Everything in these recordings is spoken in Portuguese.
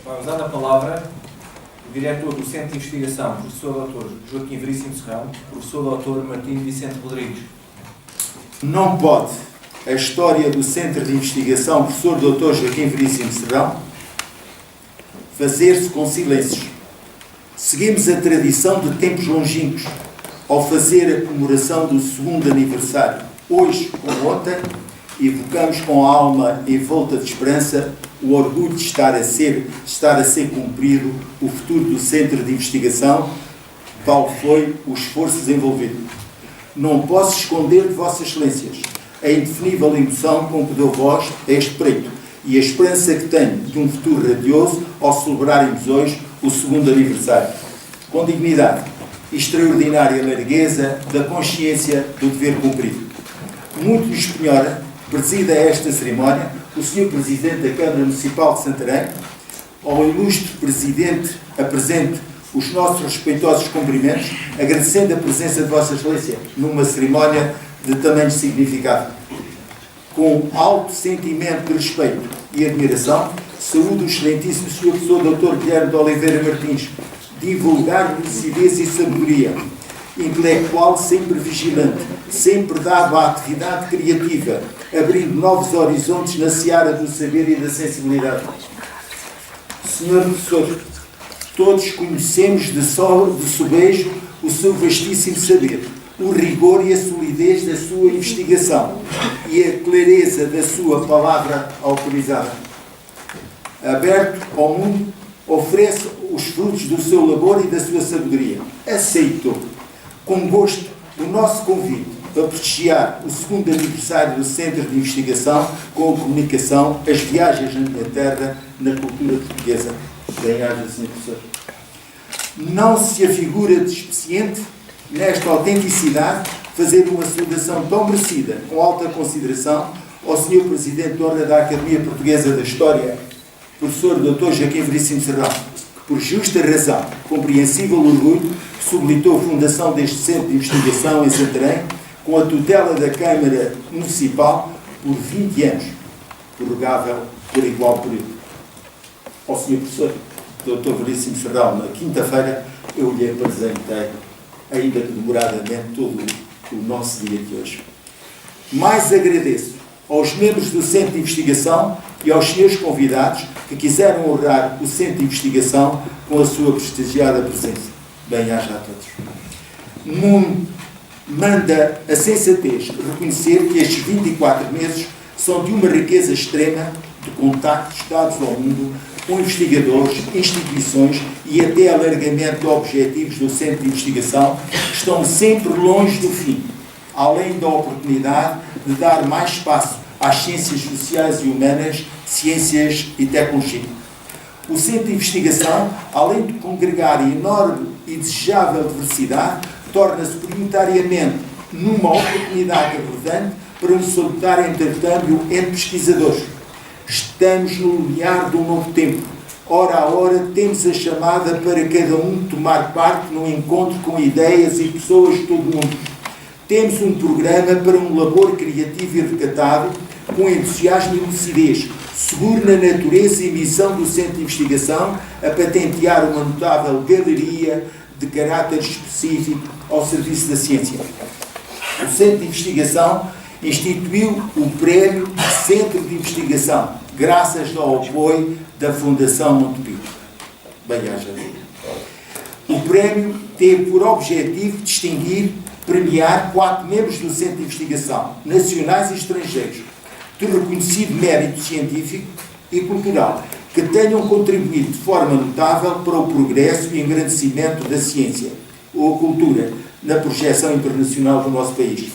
Vai usar a palavra o diretor do Centro de Investigação, professor Dr. Joaquim Veríssimo Serrão, professor Dr. Martim Vicente Rodrigues. Não pode a história do Centro de Investigação, professor Dr. Joaquim Veríssimo Serrão, fazer-se com silêncios. Seguimos a tradição de tempos longínquos ao fazer a comemoração do segundo aniversário. Hoje, como ontem, evocamos com a alma envolta de esperança o orgulho de estar a ser cumprido o futuro do Centro de Investigação, tal foi o esforço desenvolvido. Não posso esconder de Vossas Excelências a indefinível emoção com que dou voz a este preito e a esperança que tenho de um futuro radioso ao celebrarmos hoje o segundo aniversário. Com dignidade e extraordinária largueza da consciência do dever cumprido. Muito nos penhora presida esta cerimónia o Sr. Presidente da Câmara Municipal de Santarém. Ao ilustre Presidente apresento os nossos respeitosos cumprimentos, agradecendo a presença de Vossa Excelência numa cerimónia de tamanho significado. Com alto sentimento de respeito e admiração, saúdo o excelentíssimo Sr. Professor Dr. Guilherme de Oliveira Martins, divulgar lucidez e sabedoria, intelectual sempre vigilante, sempre dado à atividade criativa, abrindo novos horizontes na seara do saber e da sensibilidade. Senhor Professor, todos conhecemos de sobejo o seu vastíssimo saber, o rigor e a solidez da sua investigação e a clareza da sua palavra autorizada. Aberto ao mundo, oferece os frutos do seu labor e da sua sabedoria. Aceitou, com gosto, o nosso convite para prestigiar o segundo aniversário do Centro de Investigação com a comunicação As Viagens na Minha Terra na Cultura Portuguesa. Bem-aja, Sr. Professor. Não se afigura despeciente, nesta autenticidade, fazer uma saudação tão merecida, com alta consideração, ao Sr. Presidente de Honra da Academia Portuguesa da História, professor Dr. Joaquim Veríssimo Serrão, que, por justa razão, compreensível orgulho, possibilitou a fundação deste Centro de Investigação em Santarém, com a tutela da Câmara Municipal, por 20 anos, prorrogável por igual período. Ao Sr. Professor Dr. Veríssimo Serrão, na quinta-feira, eu lhe apresentei, ainda que demoradamente, todo o nosso dia de hoje. Mais agradeço aos membros do Centro de Investigação e aos senhores convidados que quiseram honrar o Centro de Investigação com a sua prestigiada presença. Bem-aja a todos. Manda a sensatez reconhecer que estes 24 meses são de uma riqueza extrema de contactos dados ao mundo com investigadores, instituições e até alargamento de objetivos do Centro de Investigação que estão sempre longe do fim, além da oportunidade de dar mais espaço às ciências sociais e humanas, ciências e tecnologia. O Centro de Investigação, além de congregar enorme e desejável diversidade, torna-se prioritariamente numa oportunidade relevante para um salutar intercâmbio entre pesquisadores. Estamos no limiar de um novo tempo. Hora a hora temos a chamada para cada um tomar parte num encontro com ideias e pessoas de todo o mundo. Temos um programa para um labor criativo e recatado, com entusiasmo e lucidez, seguro na natureza e missão do Centro de Investigação, a patentear uma notável galeria de caráter específico ao serviço da ciência. O Centro de Investigação instituiu o Prémio Centro de Investigação, graças ao apoio da Fundação Montepio. Bem-aja. O prémio teve por objetivo distinguir, premiar 4 membros do Centro de Investigação, nacionais e estrangeiros, de reconhecido mérito científico e cultural, que tenham contribuído de forma notável para o progresso e engrandecimento da ciência ou a cultura na projeção internacional do nosso país.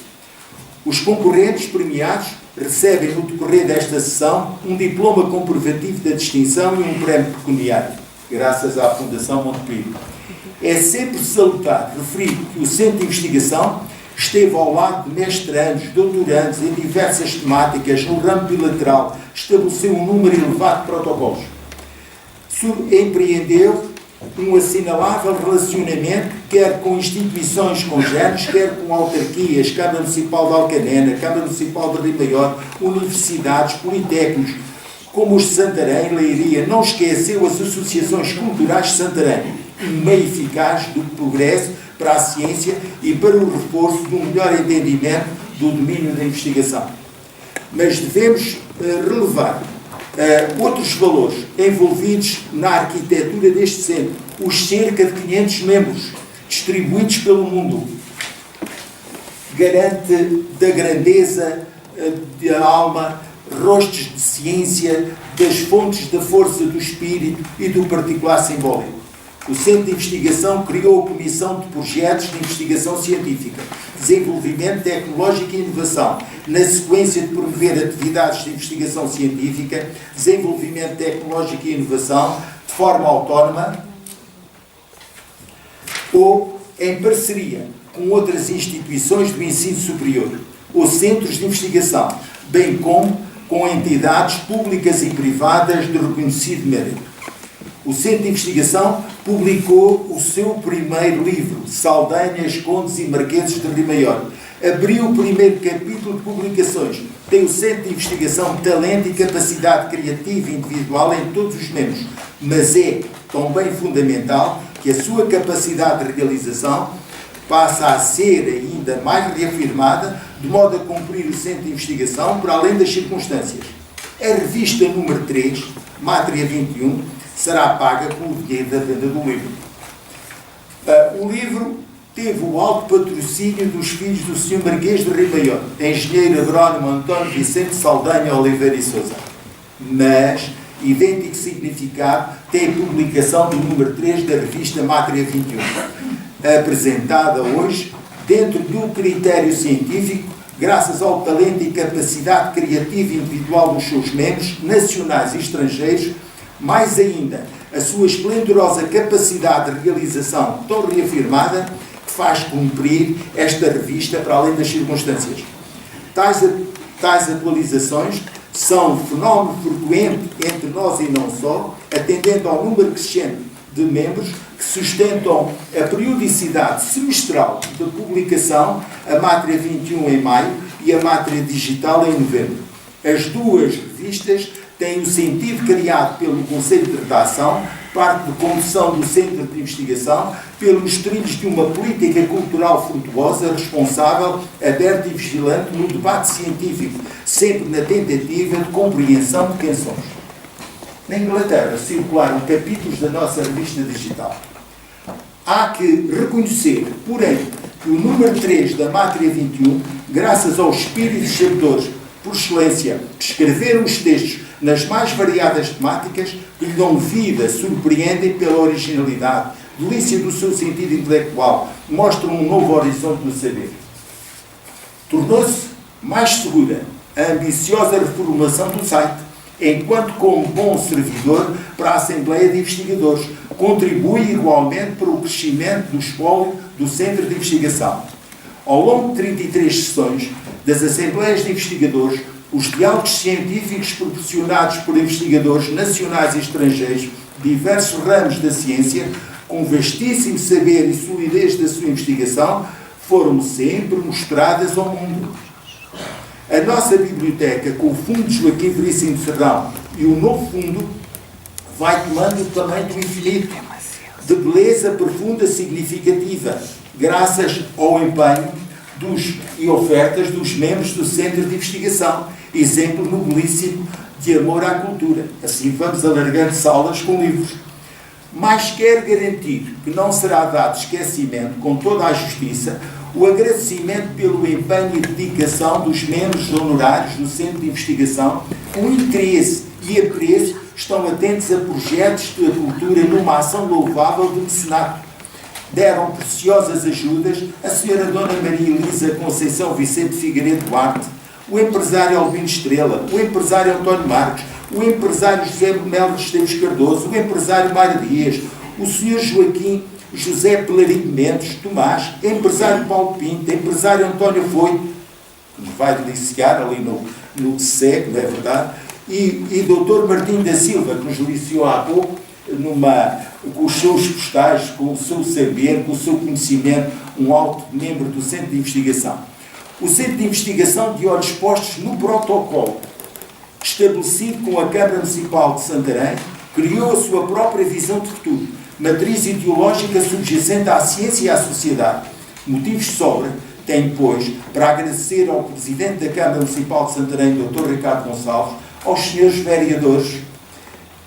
Os concorrentes premiados recebem no decorrer desta sessão um diploma comprovativo da distinção e um prémio pecuniário, graças à Fundação Montepio. É sempre salutar referir que o Centro de Investigação esteve ao lado de mestrandos, doutorandos em diversas temáticas no ramo bilateral, estabeleceu um número elevado de protocolos. Empreendeu um assinalável relacionamento, quer com instituições congêneres, quer com autarquias, Câmara Municipal de Alcanena, Câmara Municipal de Rio Maior, universidades, politécnicos, Como os de Santarém, Leiria não esqueceu as associações culturais de Santarém, um meio eficaz do progresso para a ciência e para o reforço de um melhor entendimento do domínio da investigação. Mas devemos relevar outros valores envolvidos na arquitetura deste centro, os cerca de 500 membros distribuídos pelo mundo, garante da grandeza da alma, rostos de ciência, das fontes da força do espírito e do particular simbólico. O Centro de Investigação criou a Comissão de Projetos de Investigação Científica, Desenvolvimento Tecnológico e Inovação, na sequência de promover atividades de investigação científica, desenvolvimento tecnológico e inovação, de forma autónoma ou em parceria com outras instituições do ensino superior ou centros de investigação, bem como com entidades públicas e privadas de reconhecido mérito. O Centro de Investigação publicou o seu primeiro livro, Saldanhas, Condes e Marqueses de Rio Maior. Abriu o primeiro capítulo de publicações. Tem o Centro de Investigação talento e capacidade criativa e individual em todos os membros, mas é também fundamental que a sua capacidade de realização passa a ser ainda mais reafirmada, de modo a cumprir o Centro de Investigação para além das circunstâncias. A revista número 3, Mátria 21, será paga com o dinheiro da venda do livro. O livro teve o alto patrocínio dos filhos do Sr. Marquês de Rio Maior, engenheiro agrónomo António Vicente Saldanha Oliveira e Sousa. Mas, idêntico significado, tem a publicação do número 3 da revista Mátria 21, apresentada hoje dentro do critério científico, graças ao talento e capacidade criativa e individual dos seus membros, nacionais e estrangeiros, mais ainda, a sua esplendorosa capacidade de realização tão reafirmada que faz cumprir esta revista para além das circunstâncias. Tais atualizações são fenómeno frequente entre nós e não só, atendendo ao número crescente de membros que sustentam a periodicidade semestral da publicação, a Mátria 21 em maio e a Mátria Digital em novembro. As duas revistas têm o sentido criado pelo Conselho de Redação, parte de condução do Centro de Investigação, pelos trilhos de uma política cultural frutuosa, responsável, aberta e vigilante no debate científico, sempre na tentativa de compreensão de quem somos. Na Inglaterra circularam capítulos da nossa revista digital. Há que reconhecer, porém, que o número 3 da Mátria 21, graças aos espíritos sabedores, por excelência, que escreveram os textos nas mais variadas temáticas, que lhe dão vida, surpreendem pela originalidade, delícia do seu sentido intelectual, mostram um novo horizonte no saber. Tornou-se mais segura a ambiciosa reformulação do site, enquanto como bom servidor para a Assembleia de Investigadores, contribui igualmente para o crescimento do espólio do Centro de Investigação. Ao longo de 33 sessões das Assembleias de Investigadores, os diálogos científicos proporcionados por investigadores nacionais e estrangeiros de diversos ramos da ciência, com vastíssimo saber e solidez da sua investigação, foram sempre mostradas ao mundo. A nossa biblioteca, com o Fundo Joaquim Veríssimo de Serrão e o novo fundo, vai tomando o tamanho do infinito, de beleza profunda significativa, graças ao empenho e ofertas dos membros do Centro de Investigação, exemplo nobilíssimo de amor à cultura. Assim vamos alargando salas com livros. Mas quero garantir que não será dado esquecimento, com toda a justiça, o agradecimento pelo empenho e dedicação dos membros honorários do Centro de Investigação, com interesse e apreço, estão atentos a projetos da cultura numa ação louvável de mecenato. Deram preciosas ajudas a Sra. Dona Maria Elisa Conceição Vicente Figueiredo Duarte, o empresário Albino Estrela, o empresário António Marques, o empresário José Melo Esteves Cardoso, o empresário Mário Dias, o Sr. Joaquim José Pelarinho Mendes Tomás, empresário Paulo Pinto, empresário António Foi, que vai deliciar ali no SEC, não é verdade? E Dr. Martim da Silva, que nos deliciou há pouco, com os seus postais, com o seu saber, com o seu conhecimento, um alto membro do Centro de Investigação. O Centro de Investigação de olhos postos no protocolo estabelecido com a Câmara Municipal de Santarém, criou a sua própria visão de futuro, matriz ideológica subjacente à ciência e à sociedade. Motivos de sobra tenho, pois, para agradecer ao Presidente da Câmara Municipal de Santarém, Dr. Ricardo Gonçalves, aos senhores vereadores,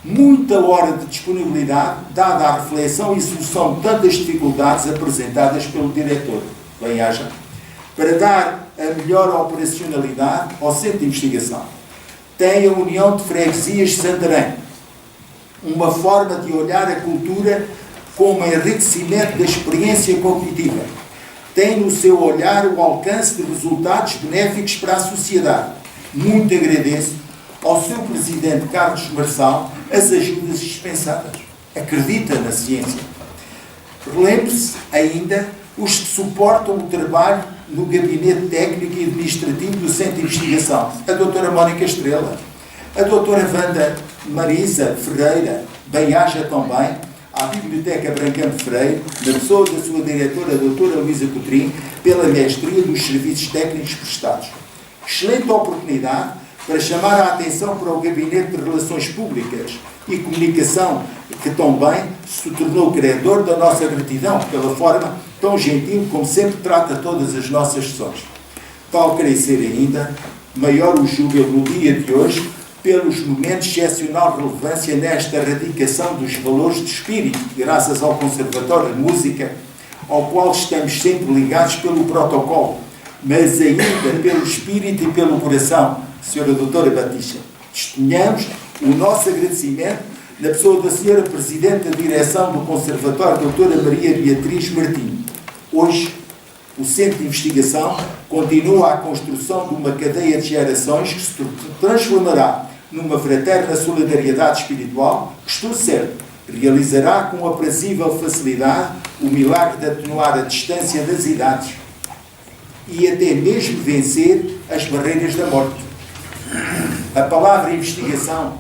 muita hora de disponibilidade dada à reflexão e solução de tantas dificuldades apresentadas pelo diretor. Bem-aja, para dar a melhor operacionalidade ao Centro de Investigação. Tem a União de Freguesias de Santarém, uma forma de olhar a cultura como enriquecimento da experiência cognitiva. Tem no seu olhar o alcance de resultados benéficos para a sociedade. Muito agradeço ao seu Presidente Carlos Marçal as ajudas dispensadas. Acredita na ciência. Relembre-se ainda os que suportam o trabalho no Gabinete Técnico e Administrativo do Centro de Investigação. A doutora Mónica Estrela, a doutora Wanda Marisa Ferreira, bem-aja também, à Biblioteca Brancão de Freire, na pessoa da sua diretora, a doutora Luísa Coutrinho, pela mestria dos serviços técnicos prestados. Excelente oportunidade para chamar a atenção para o Gabinete de Relações Públicas e Comunicação, que também se tornou credor da nossa gratidão pela forma tão gentil como sempre trata todas as nossas sessões. Tal creio ser ainda maior o júbilo no dia de hoje pelos momentos de excepcional relevância nesta erradicação dos valores de espírito, graças ao Conservatório de Música, ao qual estamos sempre ligados pelo protocolo, mas ainda pelo espírito e pelo coração. Senhora Doutora Batista, testemunhamos o nosso agradecimento na pessoa da Senhora Presidente da Direção do Conservatório, Doutora Maria Beatriz Martins. Hoje, o Centro de Investigação continua a construção de uma cadeia de gerações que se transformará numa fraterna solidariedade espiritual que, estou certo, realizará com aprazível facilidade o milagre de atenuar a distância das idades e até mesmo vencer as barreiras da morte. A palavra investigação,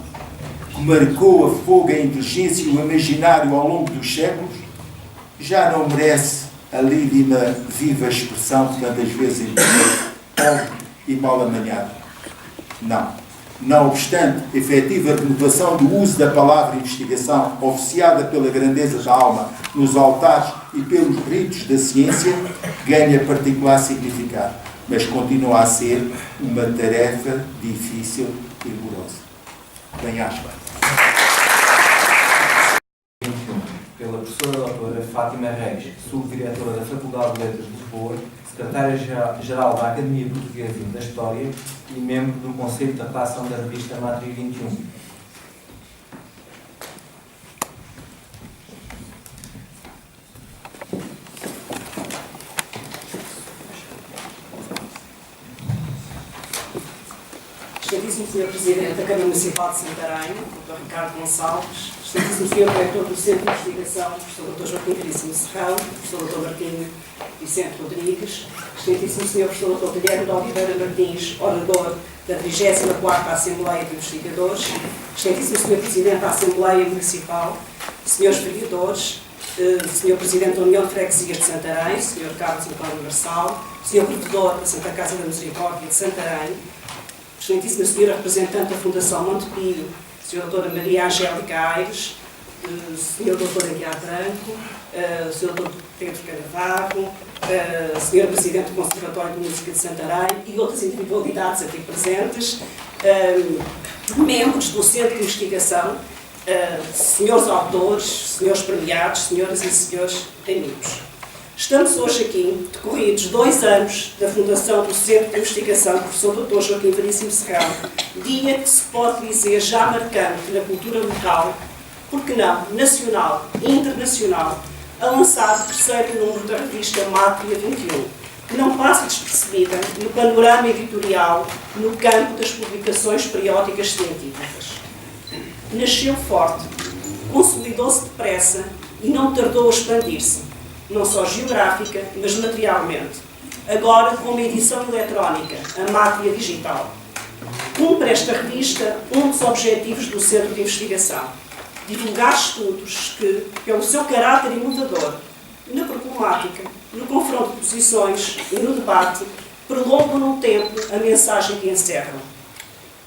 que marcou a fogo, a inteligência e o imaginário ao longo dos séculos, já não merece a lídima viva expressão que tantas vezes entendemos, pobre e mal amanhado. Não. Não obstante, a efetiva renovação do uso da palavra investigação, oficiada pela grandeza da alma nos altares e pelos ritos da ciência, ganha particular significado, mas continua a ser uma tarefa difícil e rigorosa. Bem-aja. Pela professora doutora Fátima Reis, subdiretora da Faculdade de Letras de Lisboa, secretária-geral da Academia Portuguesa da História e membro do Conselho da Redação da revista Matriz 21. Excelentíssimo Sr. Presidente da Câmara Municipal de Santarém, Dr. Ricardo Gonçalves, Excelentíssimo Sr. Diretor do Centro de Investigação, Professor Dr. Joaquim Veríssimo Serrão, Professor Dr. Martim Vicente Rodrigues, Excelentíssimo Sr. Professor Dr. Guilherme de Oliveira Martins, orador da 34ª Assembleia de Investigadores, Excelentíssimo Sr. Presidente da Assembleia Municipal, Srs. Vereadores, Sr. Presidente da União de Freguesias de Santarém, Sr. Carlos António Marçal, Sr. Provedor da Santa Casa da Misericórdia de Santarém, Excelentíssima Senhora Representante da Fundação Montepio, Sra. Doutora Maria Angélica Aires, Sr. Dr. Aguiar Branco, Sr. Dr. Pedro Caravaggio, Sr. Presidente do Conservatório de Música de Santarém e outras individualidades aqui presentes, membros do Centro de Investigação, senhores autores, senhores premiados, senhoras e senhores amigos. Estamos hoje aqui, decorridos 2 anos da fundação do Centro de Investigação Professor Dr. Joaquim Veríssimo Serrão, dia que se pode dizer já marcante na cultura local, porque não, nacional e internacional, a lançar o 3º número da revista Mátria 21, que não passa despercebida no panorama editorial no campo das publicações periódicas científicas. Nasceu forte, consolidou-se depressa e não tardou a expandir-se, não só geográfica, mas materialmente. Agora com uma edição eletrónica, a Mátria Digital. Cumpre esta revista um dos objetivos do Centro de Investigação: divulgar estudos que, pelo seu caráter inovador, na problemática, no confronto de posições e no debate, prolongam no tempo a mensagem que encerram.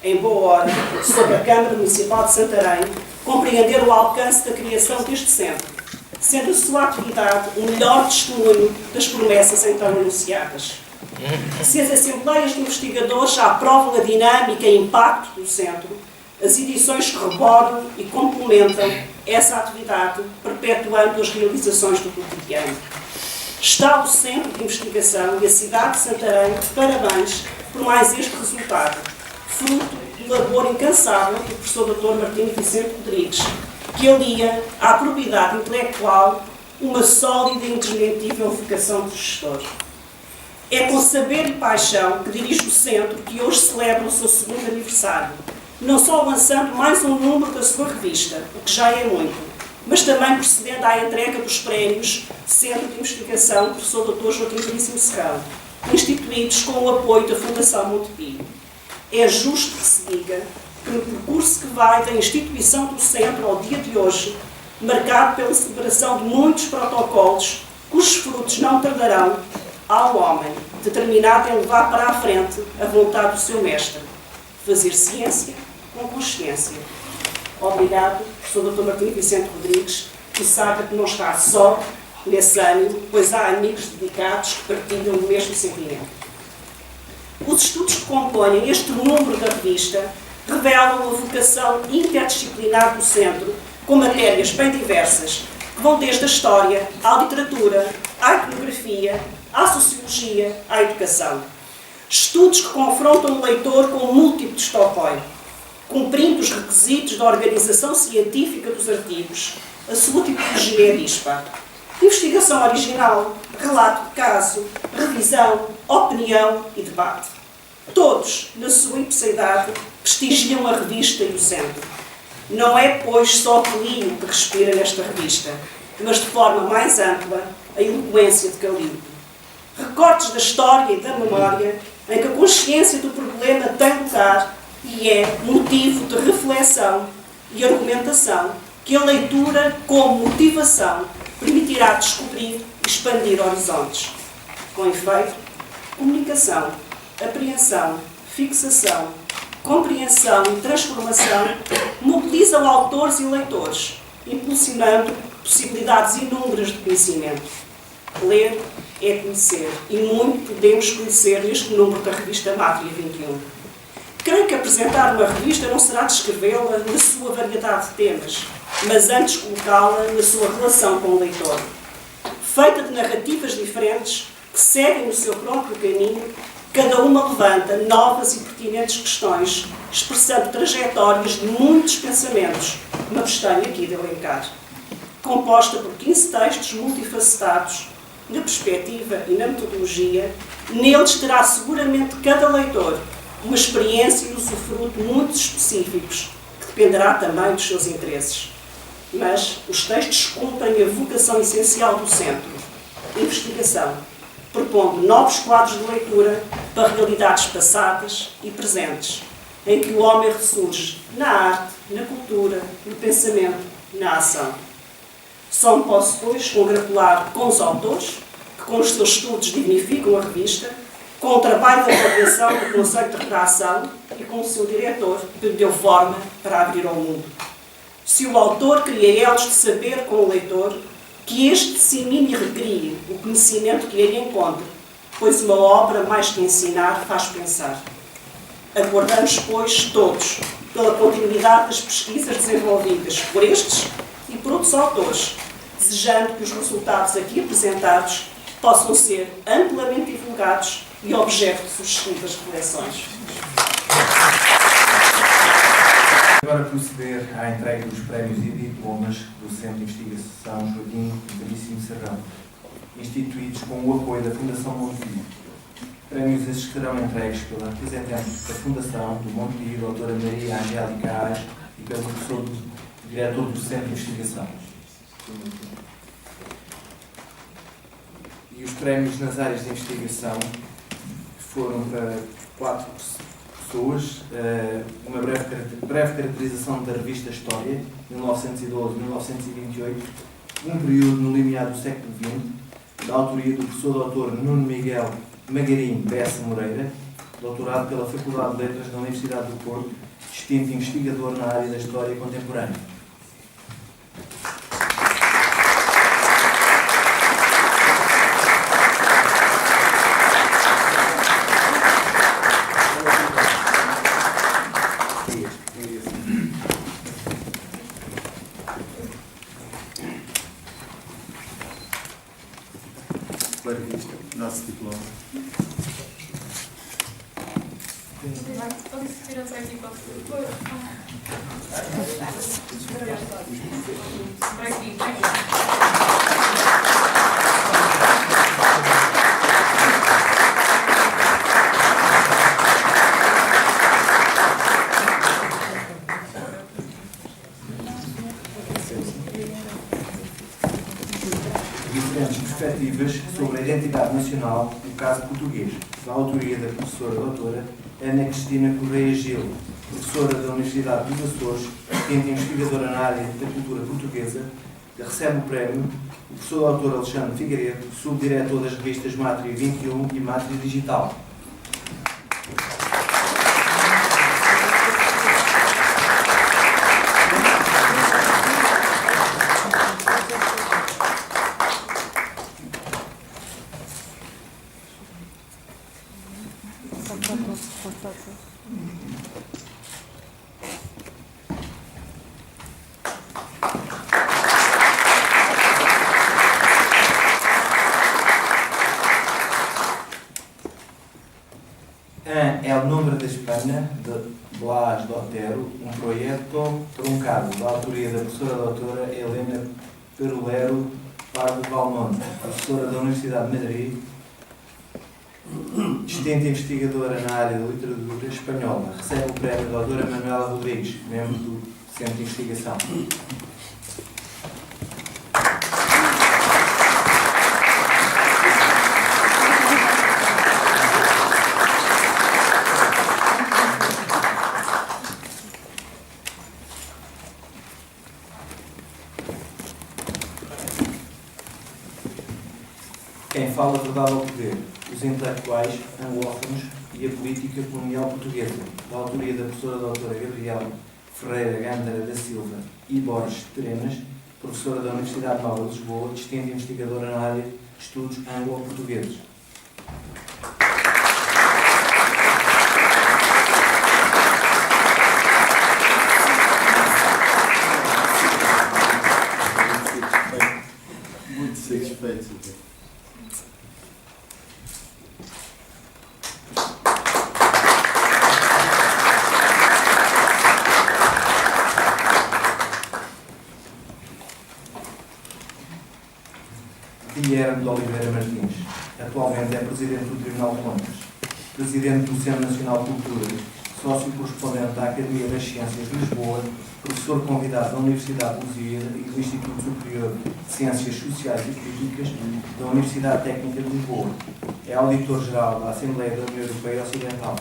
em boa hora, sobre a Câmara Municipal de Santarém, compreender o alcance da criação deste centro, sendo a sua atividade o melhor testemunho das promessas então anunciadas. Se as assembleias de investigadores aprovam a dinâmica e impacto do centro, as edições corroboram e complementam essa atividade, perpetuando as realizações do cotidiano. Está o Centro de Investigação e a cidade de Santarém de parabéns por mais este resultado, fruto do labor incansável do professor Dr. Martim Vicente Rodrigues, que alia à propriedade intelectual uma sólida e indesmentível vocação de gestor. É com saber e paixão que dirige o centro que hoje celebra o seu segundo aniversário, não só lançando mais um número da sua revista, o que já é muito, mas também procedendo à entrega dos prémios Centro de Investigação Professor Dr. Joaquim Veríssimo Serrão, instituídos com o apoio da Fundação Montepio. É justo que se diga que no percurso que vai da instituição do centro ao dia de hoje, marcado pela celebração de muitos protocolos, cujos frutos não tardarão, há um homem determinado em levar para a frente a vontade do seu mestre, fazer ciência com consciência. Obrigado, professor Dr. Martim Vicente Rodrigues, que saiba que não está só nesse ânimo, pois há amigos dedicados que partilham o mesmo sentimento. Os estudos que compõem este número da revista revelam a vocação interdisciplinar do centro, com matérias bem diversas, que vão desde a história, à literatura, à iconografia, à sociologia, à educação. Estudos que confrontam o leitor com múltiplos topoios, cumprindo os requisitos da organização científica dos artigos, a sua tipologia é dispar. Investigação original, relato de caso, revisão, opinião e debate. Todos, na sua imparcialidade, prestigiam a revista e o centro. Não é, pois, só o Plínio que respira nesta revista, mas de forma mais ampla, a eloquência de Calíope. Recortes da história e da memória em que a consciência do problema tem lugar e é motivo de reflexão e argumentação que a leitura, como motivação, permitirá descobrir e expandir horizontes. Com efeito, comunicação, apreensão, fixação, compreensão e transformação mobilizam autores e leitores, impulsionando possibilidades inúmeras de conhecimento. Ler é conhecer, e muito podemos conhecer neste número da revista Mátria 21. Creio que apresentar uma revista não será descrevê-la na sua variedade de temas, mas antes colocá-la na sua relação com o leitor. Feita de narrativas diferentes que seguem o seu próprio caminho, cada uma levanta novas e pertinentes questões, expressando trajetórias de muitos pensamentos, que me abstenho aqui de elencar. Composta por 15 textos multifacetados, na perspectiva e na metodologia, neles terá seguramente cada leitor uma experiência e usufruto muito específicos, que dependerá também dos seus interesses. Mas os textos cumprem a vocação essencial do centro, investigação, propondo novos quadros de leitura para realidades passadas e presentes, em que o homem ressurge na arte, na cultura, no pensamento, na ação. Só me posso, pois, congratular com os autores, que com os seus estudos dignificam a revista, com o trabalho de avaliação do Conselho de Redação e com o seu diretor, que lhe deu forma para abrir ao mundo. Se o autor cria elos de saber com o leitor, que este dissemine e recrie o conhecimento que ele encontra, pois uma obra, mais que ensinar, faz pensar. Aguardamos, pois, todos, pela continuidade das pesquisas desenvolvidas por estes e por outros autores, desejando que os resultados aqui apresentados possam ser amplamente divulgados e objeto de sucessivas reflexões. Agora proceder à entrega dos prémios e diplomas do Centro de Investigação Joaquim Veríssimo Serrão, instituídos com o apoio da Fundação Montepio. Prémios esses serão entregues pela representante da Fundação do Montepio, doutora Maria Angélica Ares, e pelo professor diretor do Centro de Investigação. E os prémios nas áreas de investigação foram para 4 pessoas, uma breve caracterização da revista História, 1912-1928, um período no limiar do século XX, da autoria do professor Dr. Nuno Miguel Magarim Bessa Moreira, doutorado pela Faculdade de Letras da Universidade do Porto, distinto investigador na área da História Contemporânea. Nosso diploma. Diferentes perspectivas sobre a identidade nacional do caso português, da autoria da professora doutora Ana Cristina Correia Gil, professora da Universidade dos Açores, distinta investigadora na área da cultura portuguesa, que recebe o prémio, o professor doutor Alexandre Figueiredo, subdiretor das revistas Mátria 21 e Mátria Digital. El nombre de España, de Blas de Otero, um projeto truncado, da autoria da professora doutora Helena Perulero Pardo Valmonte, professora da Universidade de Madrid, distinta investigadora na área da literatura espanhola. Recebe o prémio da doutora Manuela Rodrigues, membro do Centro de Investigação. Quem fala a verdade ao poder, os intelectuais anglófonos e a política colonial portuguesa, da autoria da professora doutora Gabriela Ferreira Gândara da Silva e Borges Terenas, professora da Universidade Nova de Lisboa, distinta investigadora na área de estudos anglo-portugueses. Muito satisfeito. Guilherme de Oliveira Martins, atualmente é Presidente do Tribunal de Contas, Presidente do Centro Nacional de Cultura, sócio correspondente da Academia das Ciências de Lisboa, professor convidado da Universidade de Lusíada e do Instituto Superior de Ciências Sociais e Políticas da Universidade Técnica de Lisboa. É Auditor-Geral da Assembleia da União Europeia Ocidental,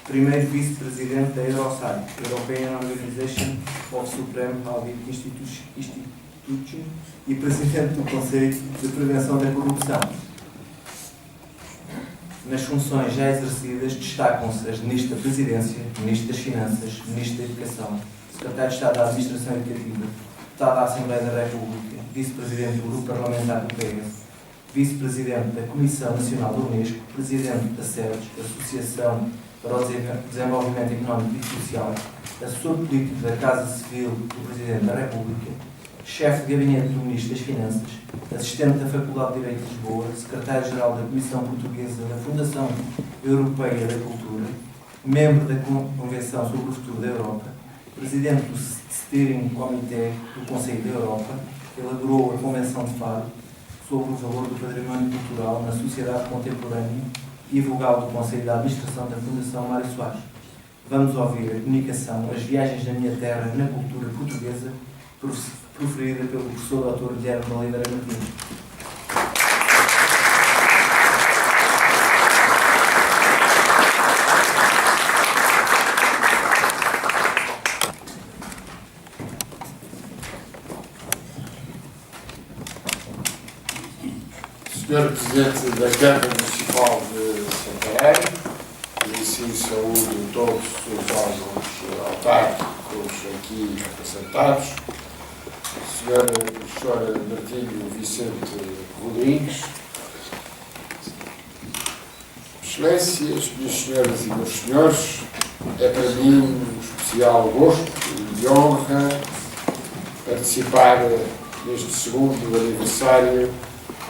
primeiro Vice-Presidente da Eurosai, European Organization of Supreme Audit Institution, e Presidente do Conselho de Prevenção da Corrupção. Nas funções já exercidas destacam-se as Ministro da Presidência, Ministro das Finanças, Ministro da Educação, Secretário de Estado da Administração Educativa, Deputado da Assembleia da República, Vice-Presidente do Grupo Parlamentar do PS, Vice-Presidente da Comissão Nacional da Unesco, Presidente da SEDES, Associação para o Desenvolvimento Económico e Social, Assessor Político da Casa Civil do Presidente da República, Chefe de Gabinete do Ministro das Finanças, Assistente da Faculdade de Direito de Lisboa, Secretário-Geral da Comissão Portuguesa da Fundação Europeia da Cultura, Membro da Convenção sobre o Futuro da Europa, Presidente do Steering Committee do Conselho da Europa, elaborou a Convenção de Faro sobre o valor do património cultural na sociedade contemporânea e vogal do Conselho de Administração da Fundação Mário Soares. Vamos ouvir a comunicação As Viagens da Minha Terra na Cultura Portuguesa, proferida pelo professor Dr. Guilherme de Oliveira Martins. Senhor Presidente da Câmara Municipal de Santarém, e assim saúdo todos os órgãos autárquicos aqui representados, Sr. Professor Martinho Vicente Rodrigues, Excelências, minhas senhoras e meus senhores, é para mim um especial gosto e honra participar neste segundo aniversário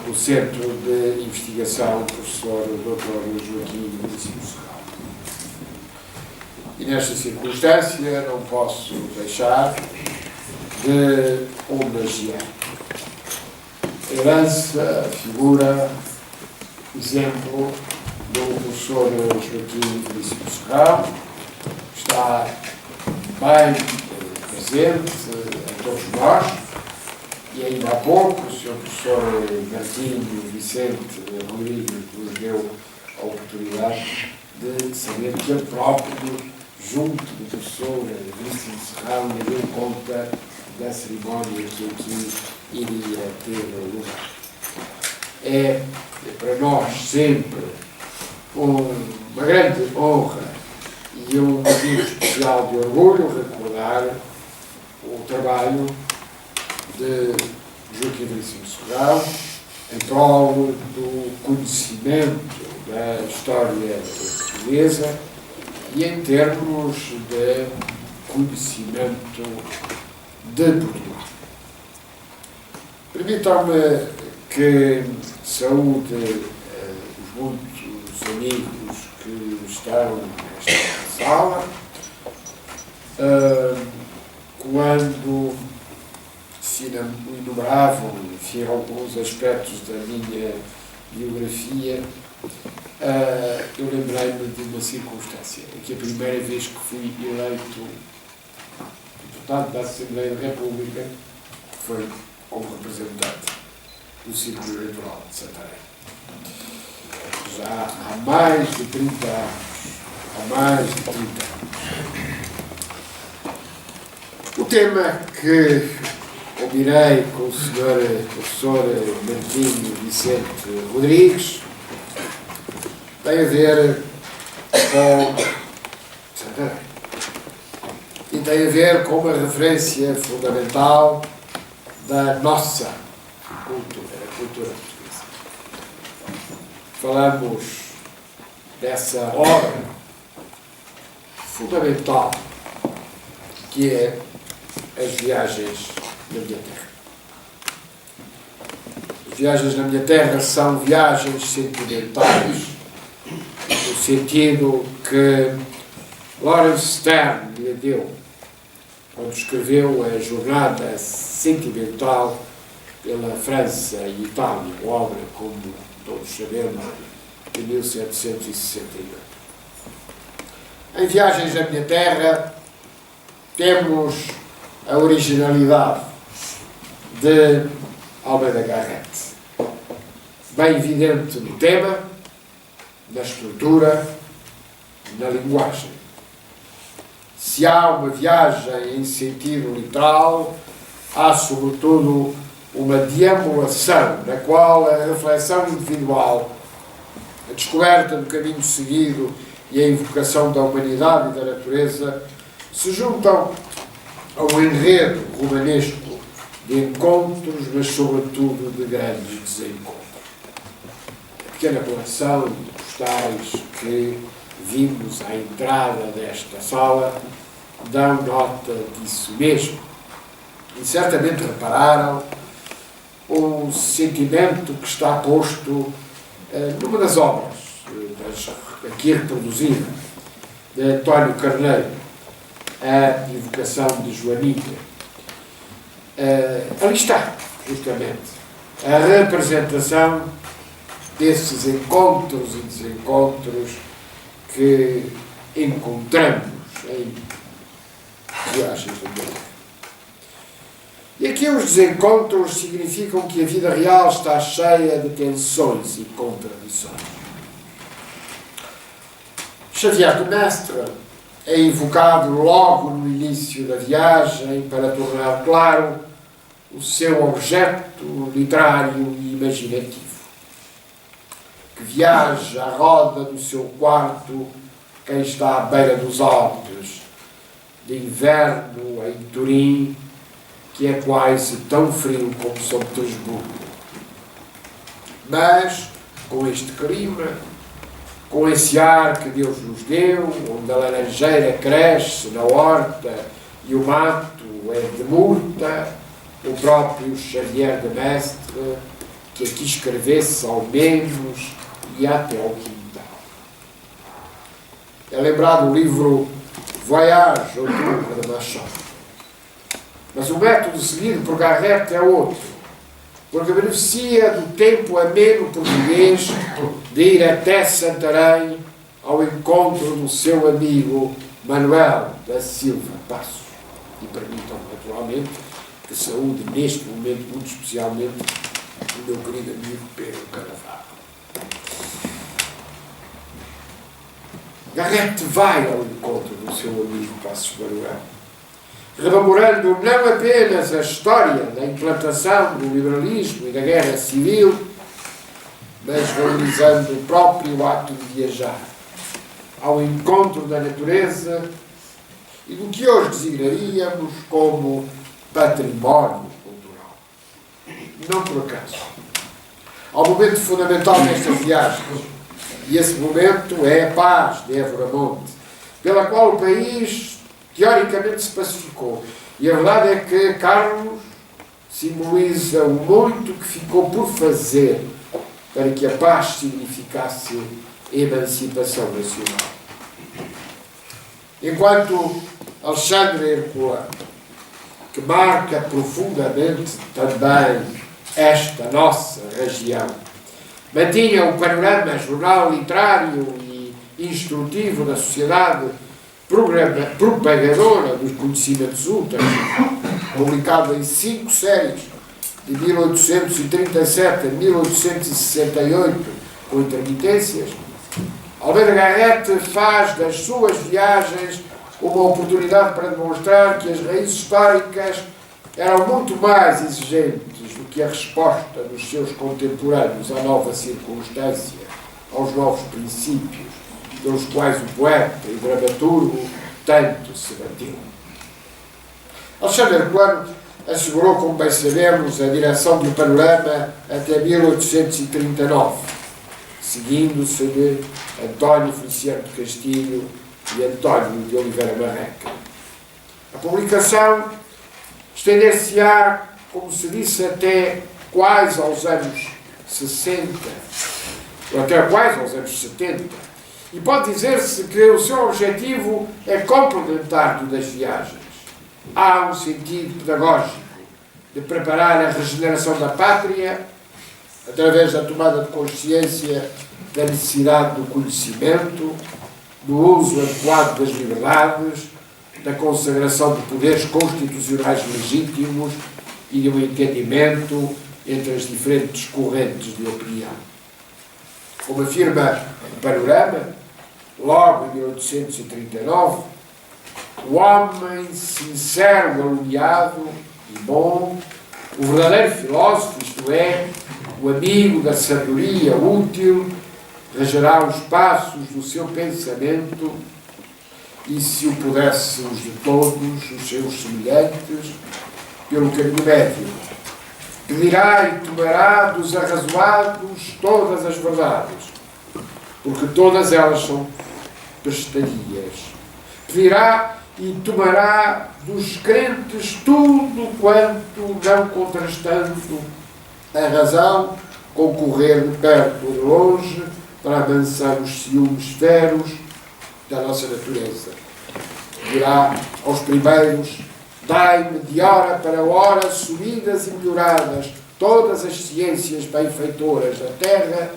do Centro de Investigação Professor Dr. Joaquim Veríssimo Serrão. E nesta circunstância não posso deixar de homenagear a herança, a figura, exemplo do professor Joaquim Veríssimo Serrão, que está bem presente a todos nós, e ainda há pouco o Sr. Professor Martinho Vicente Rodrigues nos deu a oportunidade de saber que ele próprio, junto do professor Veríssimo Serrão, lhe deu conta da cerimónia que aqui iria ter lugar. É para nós sempre uma grande honra e um motivo especial de orgulho recordar o trabalho de Joaquim Veríssimo Serrão em prol do conhecimento da história portuguesa e em termos de conhecimento de Portugal. Permitam-me que saúde os muitos amigos que estão nesta sala, quando se enumeravam, enfim, alguns aspectos da minha biografia, eu lembrei-me de uma circunstância, que a primeira vez que fui eleito deputado da Assembleia da República foi como representante do Círculo Eleitoral de Santarém. Já há mais de 30 anos. O tema que combinei com o Sr. Professor Martinho Vicente Rodrigues tem a ver com Santarém. E tem a ver com uma referência fundamental da nossa cultura, a cultura portuguesa. Falamos dessa obra fundamental que é as viagens na minha terra. As viagens na minha terra são viagens sentimentais, no sentido que Laurence Sterne lhe deu quando escreveu a Jornada Sentimental pela França e Itália, uma obra, como todos sabemos, de 1768. Em Viagens na Minha Terra temos a originalidade de Almeida Garrett, bem evidente no tema, na estrutura, na linguagem. Se há uma viagem em sentido literal, há sobretudo uma deambulação na qual a reflexão individual, a descoberta do caminho seguido e a invocação da humanidade e da natureza se juntam a um enredo romanesco de encontros, mas sobretudo de grandes desencontros. A pequena coleção de postais que vimos à entrada desta sala dão nota disso mesmo. E certamente repararam o sentimento que está posto numa das obras aqui reproduzida, de António Carneiro, a Invocação de Joaninha. Ali está, justamente, a representação desses encontros e desencontros que encontramos em Viagens da Minha Terra. E aqui os desencontros significam que a vida real está cheia de tensões e contradições. Xavier de Mestre é invocado logo no início da viagem para tornar claro o seu objeto literário e imaginativo, que viaja à roda do seu quarto quem está à beira dos Alpes, de inverno em Turim, que é quase tão frio como São Petersburgo. Mas, com este clima, com esse ar que Deus nos deu, onde a laranjeira cresce na horta e o mato é de murta, o próprio Xavier de Mestre, que aqui escrevesse ao menos e até ao quintal. É lembrado o livro Voyage au Louvre de Machado. Mas o método seguido por Garrett é outro, porque beneficia do tempo ameno português de ir até Santarém ao encontro do seu amigo Manuel da Silva Passos. E permitam, naturalmente, que saúde neste momento, muito especialmente, o meu querido amigo Pedro Carnaval. Garrett vai ao encontro do seu amigo Passos Manuel, rememorando não apenas a história da implantação do liberalismo e da guerra civil, mas valorizando o próprio ato de viajar ao encontro da natureza e do que hoje designaríamos como património cultural. Não por acaso. Há um momento fundamental nestas viagens, e esse momento é a paz de Évora Monte, pela qual o país teoricamente se pacificou. E a verdade é que Carlos simboliza o muito que ficou por fazer para que a paz significasse emancipação nacional. Enquanto Alexandre Herculano, que marca profundamente também esta nossa região, mantinha o panorama jornal literário e instrutivo da sociedade propagadora dos conhecimentos úteis, publicado em 5 séries, de 1837 a 1868, com intermitências. Almeida Garrett faz das suas viagens uma oportunidade para demonstrar que as raízes históricas eram muito mais exigentes do que a resposta dos seus contemporâneos à nova circunstância, aos novos princípios, pelos quais o poeta e dramaturgo tanto se bateu. Alexandre Herculano assegurou, como bem sabemos, a direção do panorama até 1839, seguindo-se de António Feliciano de Castilho e António de Oliveira Marreca. A publicação estender-se-á, como se disse, até quase aos anos 60, ou até quase aos anos 70, e pode dizer-se que o seu objetivo é complementar do das viagens. Há um sentido pedagógico de preparar a regeneração da pátria através da tomada de consciência da necessidade do conhecimento, do uso adequado das liberdades, da consagração de poderes constitucionais legítimos e de um entendimento entre as diferentes correntes de opinião. Como afirma o Panorama, logo em 1839, o homem sincero, alumiado e bom, o verdadeiro filósofo, isto é, o amigo da sabedoria útil, regerá os passos do seu pensamento e, se o pudéssemos de todos os seus semelhantes, pelo caminho médio, pedirá e tomará dos arrazoados todas as verdades, porque todas elas são pestarias. Pedirá e tomará dos crentes tudo quanto, não contrastando a razão, concorrer de perto ou de longe para amansar os ciúmes feros da nossa natureza. Dirá aos primeiros: dai-me de hora para hora, subidas e melhoradas, todas as ciências benfeitoras da terra,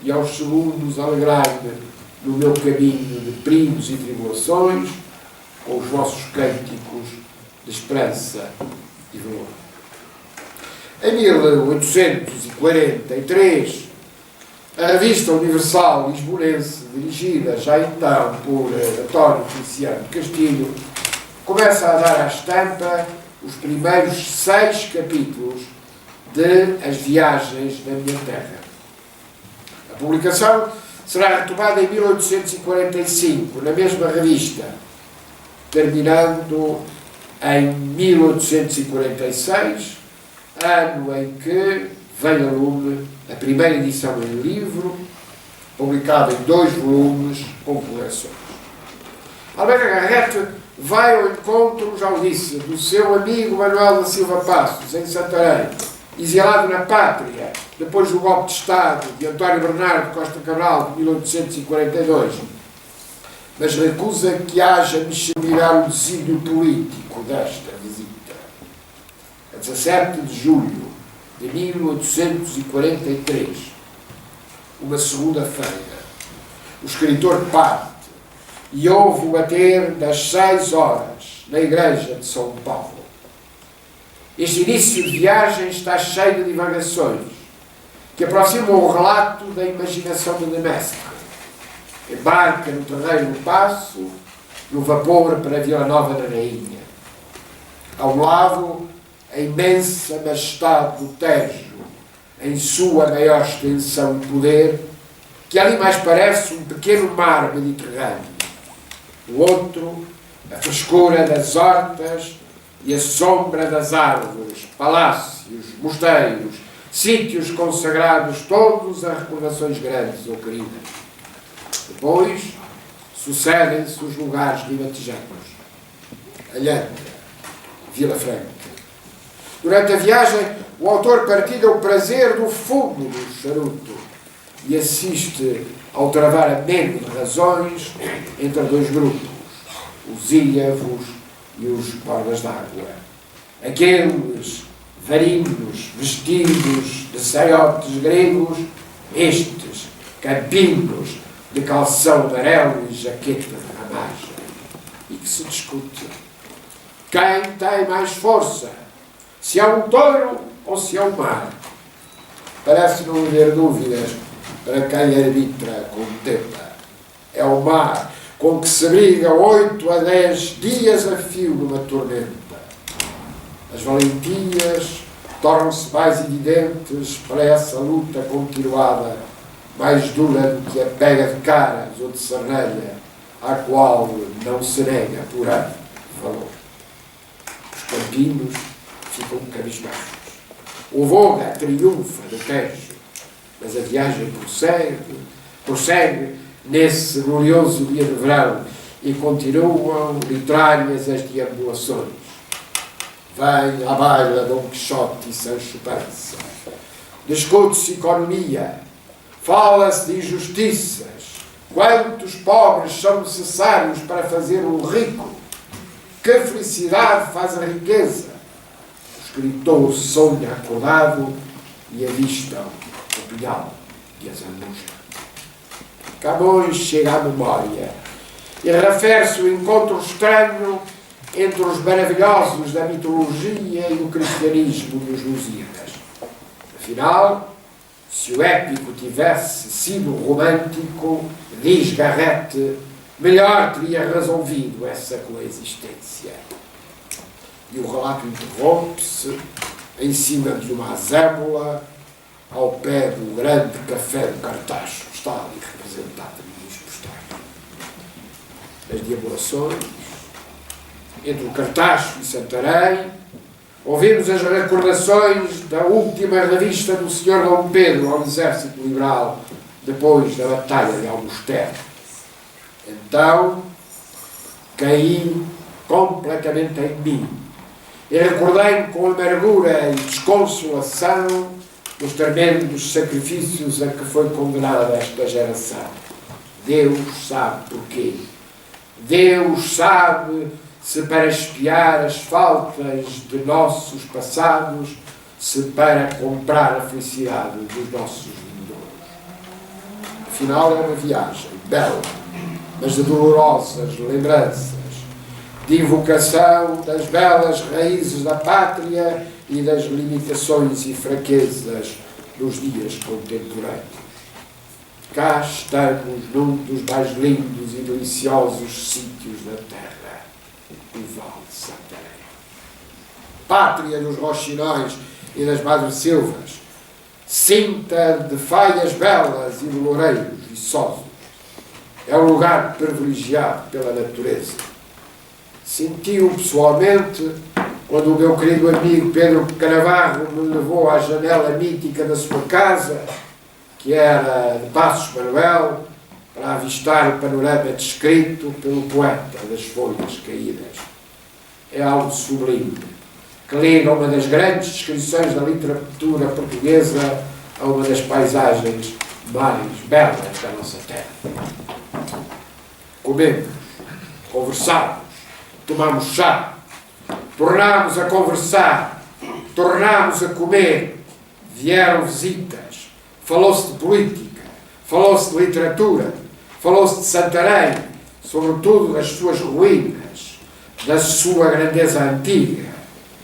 e aos segundos alegrai-me no meu caminho de perigos e tribulações, com os vossos cânticos de esperança e valor. Em 1843, a Revista Universal Lisbonense, dirigida já então por António Feliciano de Castilho, começa a dar à estampa os primeiros 6 capítulos de As Viagens da Minha Terra. A publicação será retomada em 1845, na mesma revista, terminando em 1846, ano em que veio a lume a primeira edição em livro, publicada em 2 volumes com correções. Almeida Garrett vai ao encontro, já o disse, do seu amigo Manuel da Silva Passos, em Santarém, exilado na pátria, depois do golpe de Estado de António Bernardo Costa Cabral, de 1842, mas recusa que haja mirar o desígnio político desta visita. A 17 de julho de 1843, uma segunda-feira, o escritor parte e ouve o bater das 6 horas na igreja de São Paulo. Este início de viagem está cheio de divagações que aproximam o relato da imaginação de Demestre. Embarca no terreiro do Paço, no vapor para Vila Nova da Rainha. Ao lado, a imensa majestade do Tejo, em sua maior extensão e poder, que ali mais parece um pequeno mar Mediterrâneo. O outro, a frescura das hortas e a sombra das árvores, palácios, mosteiros, sítios consagrados todos a recordações grandes ou queridas. Depois, sucedem-se os lugares ribatejamos. Alhambra, Vila Franca. Durante a viagem, o autor partilha o prazer do fumo do charuto e assiste ao travar ameno de razões entre 2 grupos, os ílhavos e os bordas d'água. Aqueles varinhos vestidos de saiotes gregos, estes campinos de calção amarelo e jaqueta de ramagem. E que se discute quem tem mais força, se é um touro ou se é um mar. Parece não haver dúvidas para quem arbitra com o tempo. É o mar com que se briga 8 a 10 dias a fio numa tormenta. As valentias tornam-se mais evidentes para essa luta continuada, mais dura do que a pega de caras ou de sarnelha, à qual não se nega, porém, valor. Os campinos ficam cabisbaixos. O Voga triunfa do Tejo, mas a viagem prossegue nesse glorioso dia de verão e continuam literárias as deambulações. Vem à baila Dom Quixote e Sancho Panza. Discute-se economia, fala-se de injustiças, quantos pobres são necessários para fazer um rico, que felicidade faz a riqueza. O escritor sonha acordado e avistam o pinhal e as angústias. Camões chega à memória e refere-se o encontro estranho entre os maravilhosos da mitologia e do cristianismo e os Lusíadas. Afinal, se o épico tivesse sido romântico, diz Garrett, melhor teria resolvido essa coexistência. E o relato interrompe-se em cima de uma azébola ao pé do grande café do Cartacho. Está ali representado nos postais. As deambulações entre o Cartacho e Santarém, ouvimos as recordações da última revista do Sr. Dom Pedro ao Exército Liberal, depois da Batalha de Albuquerque. Então, caí completamente em mim e recordei-me com amargura e desconsolação os tremendos sacrifícios a que foi condenada esta geração. Deus sabe porquê. Deus sabe se para expiar as faltas de nossos passados, se para comprar a felicidade dos nossos vindouros. Afinal, é uma viagem bela, mas de dolorosas lembranças, de invocação das belas raízes da pátria e das limitações e fraquezas dos dias contemporâneos. Cá estamos num dos mais lindos e deliciosos sítios da terra, o Vale de Santarém. Pátria dos roxinóis e das madressilvas, cinta de faias belas e de loureiros viçosos. É um lugar privilegiado pela natureza. Senti-o pessoalmente quando o meu querido amigo Pedro Canavarro me levou à janela mítica da sua casa, que era de Passos Manuel, para avistar o panorama descrito pelo poeta das folhas caídas. É algo sublime, que liga uma das grandes descrições da literatura portuguesa a uma das paisagens mais belas da nossa terra. Comemos, conversamos, tomamos chá, tornámos a conversar, tornámos a comer, vieram visitas, falou-se de política, falou-se de literatura, falou-se de Santarém, sobretudo das suas ruínas, da sua grandeza antiga,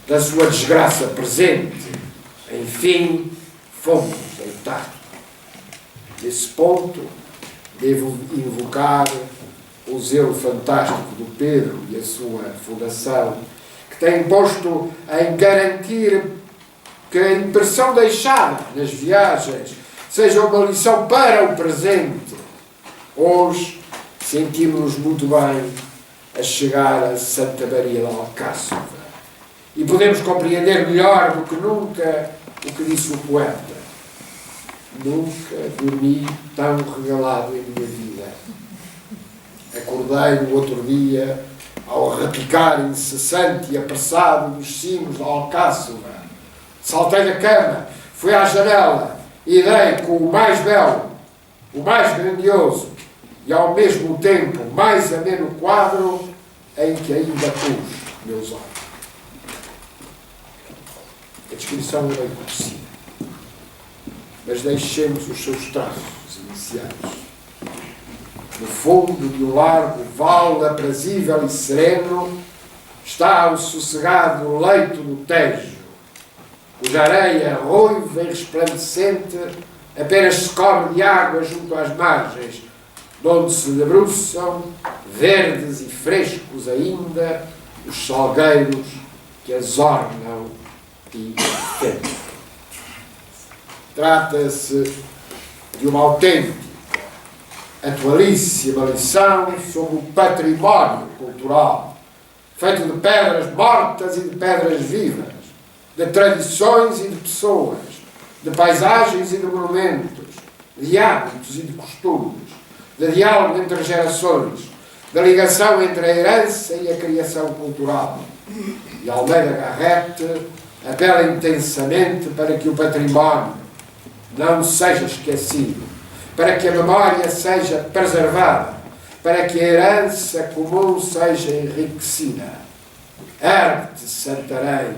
da sua desgraça presente. Enfim, fomos deitar. Nesse ponto, devo invocar o zelo fantástico do Pedro e a sua fundação, que tem posto em garantir que a impressão deixada nas viagens seja uma lição para o presente. Hoje sentimos-nos muito bem a chegar a Santa Maria de Alcáçova e podemos compreender melhor do que nunca o que disse o poeta. Nunca dormi tão regalado em minha vida. Acordei no outro dia ao repicar incessante e apressado dos sinos da Alcáçova. Saltei da cama, fui à janela e dei com o mais belo, o mais grandioso e ao mesmo tempo mais ameno quadro em que ainda pus meus olhos. A descrição é bem conhecida, mas deixemos os seus traços iniciais. No fundo de um largo vale aprazível e sereno está o sossegado leito do Tejo, cuja areia ruiva e resplandecente apenas se cobre de água junto às margens, de onde se debruçam, verdes e frescos ainda, os salgueiros que as ornam e defendem. Trata-se de uma autêntica, atualíssima lição sobre o património cultural, feito de pedras mortas e de pedras vivas, de tradições e de pessoas, de paisagens e de monumentos, de hábitos e de costumes, de diálogo entre gerações, da ligação entre a herança e a criação cultural. E Almeida Garrett apela intensamente para que o património não seja esquecido, para que a memória seja preservada, para que a herança comum seja enriquecida. Ergue-te, Santarém,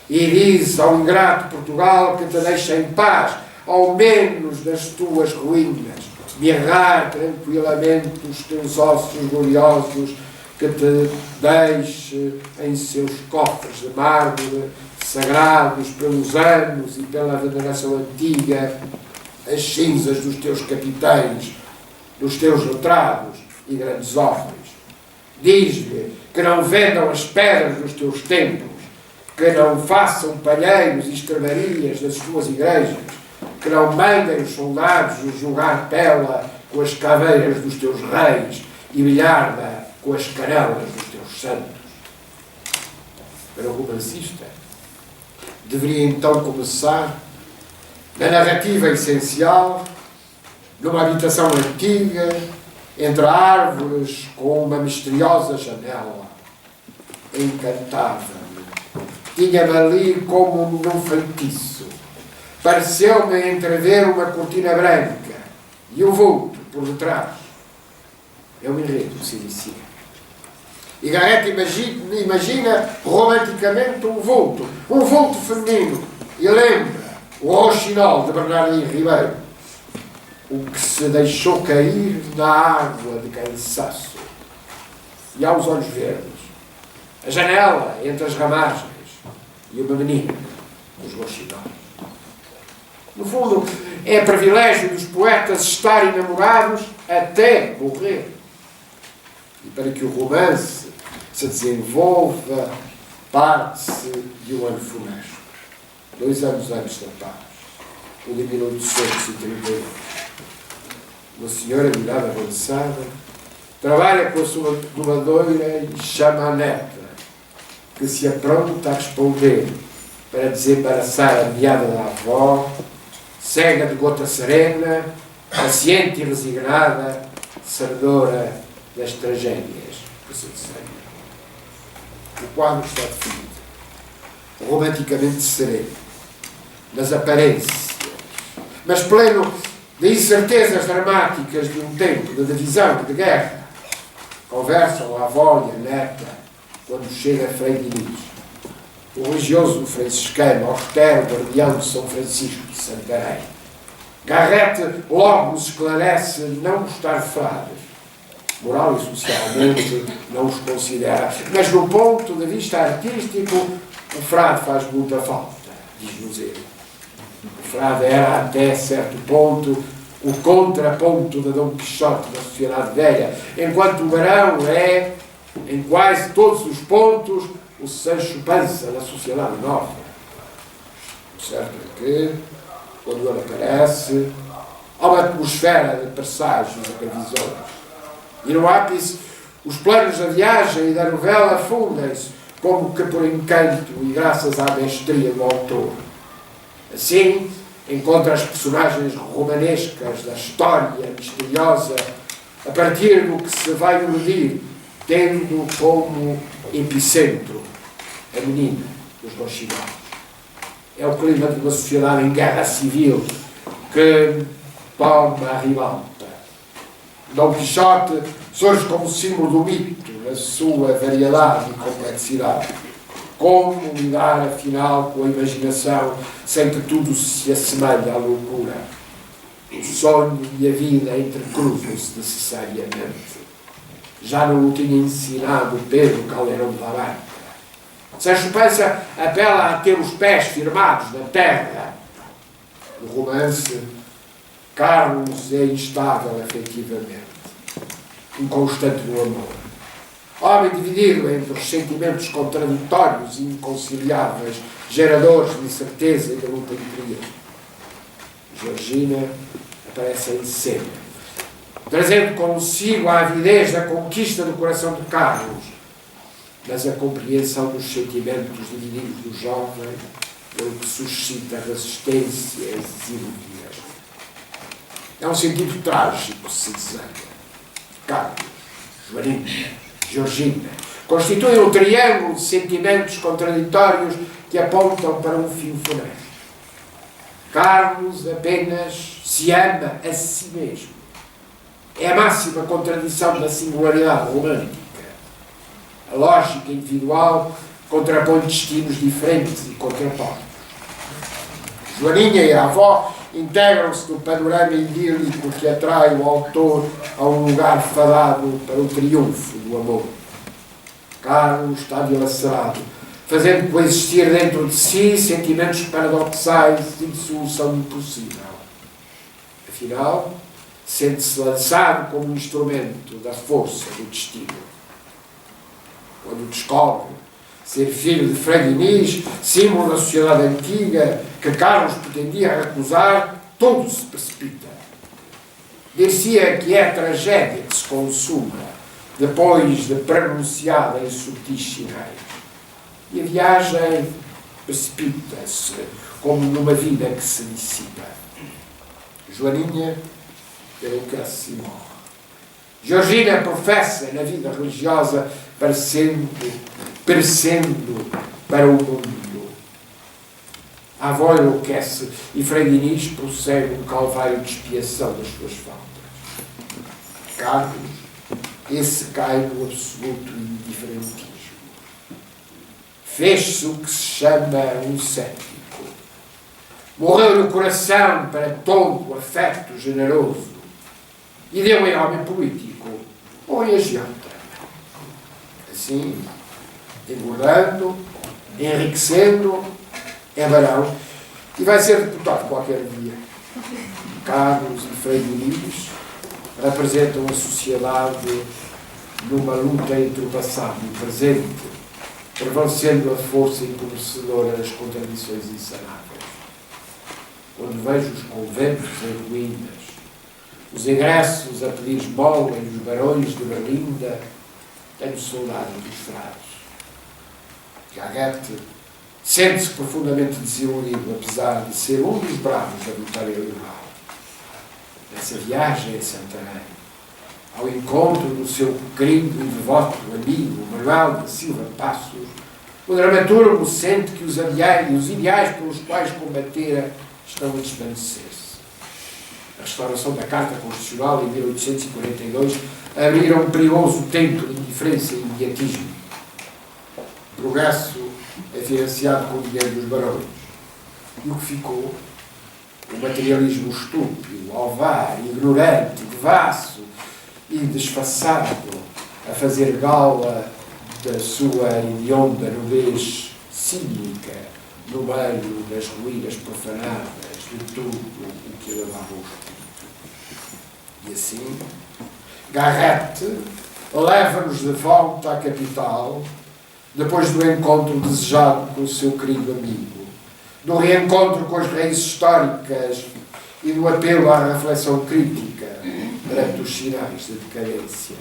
e diz ao ingrato Portugal que te deixa em paz, ao menos das tuas ruínas, mirrar tranquilamente os teus ossos gloriosos, que te deixe em seus cofres de mármore, sagrados pelos anos e pela veneração antiga, as cinzas dos teus capitães, dos teus letrados e grandes homens. Diz-lhe que não vendam as pedras dos teus templos, que não façam palheiros e estrebarias das tuas igrejas, que não mandem os soldados jogar pela com as caveiras dos teus reis e bilharda com as canelas dos teus santos. Para o romancista, deveria então começar na narrativa essencial, numa habitação antiga, entre árvores, com uma misteriosa janela. Encantava-me. Tinha-me ali como num feitiço. Pareceu-me entrever uma cortina branca e o vulto por detrás. É o enredo que se inicia. E Garrett imagina romanticamente um vulto feminino, e lembra o Roxinol de Bernardino Ribeiro, o que se deixou cair na água de cansaço. E aos olhos verdes, a janela entre as ramagens e uma menina, os Roxinóis. No fundo, é privilégio dos poetas estarem namorados até morrer. E para que o romance se desenvolva, parte-se de um ano funesto, 2 anos antes da paz. o de 1831. Uma senhora de idade avançada trabalha com a sua domadora e chama a neta, que se apronta a responder para desembaraçar a meada da avó, cega de gota serena, paciente e resignada, sabedora das tragédias que se desenham. O quadro está definido, romanticamente sereno, nas aparências, mas pleno de incertezas dramáticas de um tempo de divisão e de guerra. Conversam a avó e a neta quando chega Frei Diniz, o religioso franciscano austero guardião de São Francisco de Santarém. Garrett logo os esclarece não gostar de frades, moral e socialmente não os considera, mas do ponto de vista artístico o frade faz muita falta, diz-nos ele. O frade era até certo ponto o contraponto de Dom Quixote da sociedade velha, enquanto o barão é, em quase todos os pontos, o Sancho Panza da sociedade nova. O certo é que, quando ele aparece, há uma atmosfera de presságios e previsões. E no ápice, os planos da viagem e da novela fundem-se como que por encanto e graças à mestria do autor. Assim, encontra as personagens romanescas da história misteriosa a partir do que se vai medir, tendo como epicentro a menina dos dois chinelos. É o clima de uma sociedade em guerra civil que toma a ribalta. Dom Quixote surge como símbolo do mito, na sua variedade e complexidade. Como lidar, afinal, com a imaginação sem que tudo se assemelhe à loucura? O sonho e a vida entrecruzam-se necessariamente. Já não o tinha ensinado Pedro Caldeirão de la Barca. Sancho Panza apela a ter os pés firmados na terra. No romance, Carlos é instável afetivamente, inconstante no amor. Homem dividido entre os sentimentos contraditórios e inconciliáveis, geradores de incerteza e de luta interior. Georgina aparece em cena, trazendo consigo a avidez da conquista do coração de Carlos, mas a compreensão dos sentimentos divididos do jovem, pelo que suscita resistências e ironias. É um sentido trágico, se desenha. Carlos, Joaninha, Georgina constituem um triângulo de sentimentos contraditórios que apontam para um fim funesto. Carlos apenas se ama a si mesmo. É a máxima contradição da singularidade romântica. A lógica individual contrapõe destinos diferentes e contrapostos. Joaninha e a avó integram-se no panorama idílico que atrai o autor a um lugar fadado para o triunfo do amor. Carlos está dilacerado, fazendo coexistir dentro de si sentimentos paradoxais e de solução impossível. Afinal, sente-se lançado como um instrumento da força do destino. Quando descobre ser filho de Frei Diniz, símbolo da sociedade antiga, que Carlos pretendia recusar, tudo se precipita. Dir-se-ia que é a tragédia que se consuma, depois de pronunciada em subtis sinais. E a viagem precipita-se, como numa vida que se dissipa. Joaninha enlouquece e morre. Georgina professa na vida religiosa, perecendo para o mundo. A avó enlouquece e Frei Diniz prossegue um calvário de expiação das suas faltas. Carlos, esse cai no absoluto indiferentismo. Fez-se o que se chama um cético. Morreu no coração para todo o afeto generoso e deu em homem político ou em agiota. Assim, engordando, enriquecendo, é barão e vai ser deputado qualquer dia. Carlos e Frei Diniz representam a sociedade numa luta entre o passado e o presente, prevalecendo a força empobrecedora das contradições insanáveis. quando vejo os conventos em ruínas, os egressos a pedir esmola e os barões de Berlinda, tenho saudade dos frades. Garrett sente-se profundamente desiludido, apesar de ser um dos bravos da vitória liberal. Nessa viagem a Santarém, ao encontro do seu querido e devoto amigo Manuel da Silva Passos, o dramaturgo sente que os ideais pelos quais combatera estão a desvanecer-se. A restauração da Carta Constitucional em 1842 abriram um perigoso tempo de indiferença e imediatismo. O progresso é financiado com o dinheiro dos barões. E o que ficou? O materialismo estúpido, alvar, ignorante, devasso e desfaçado, a fazer gala da sua hedionda nudez cínica no meio das ruínas profanadas de tudo o que elevava o espírito. E assim, Garrett leva-nos de volta à capital, depois do encontro desejado com o seu querido amigo, do reencontro com as raízes históricas e do apelo à reflexão crítica perante os sinais da decadência.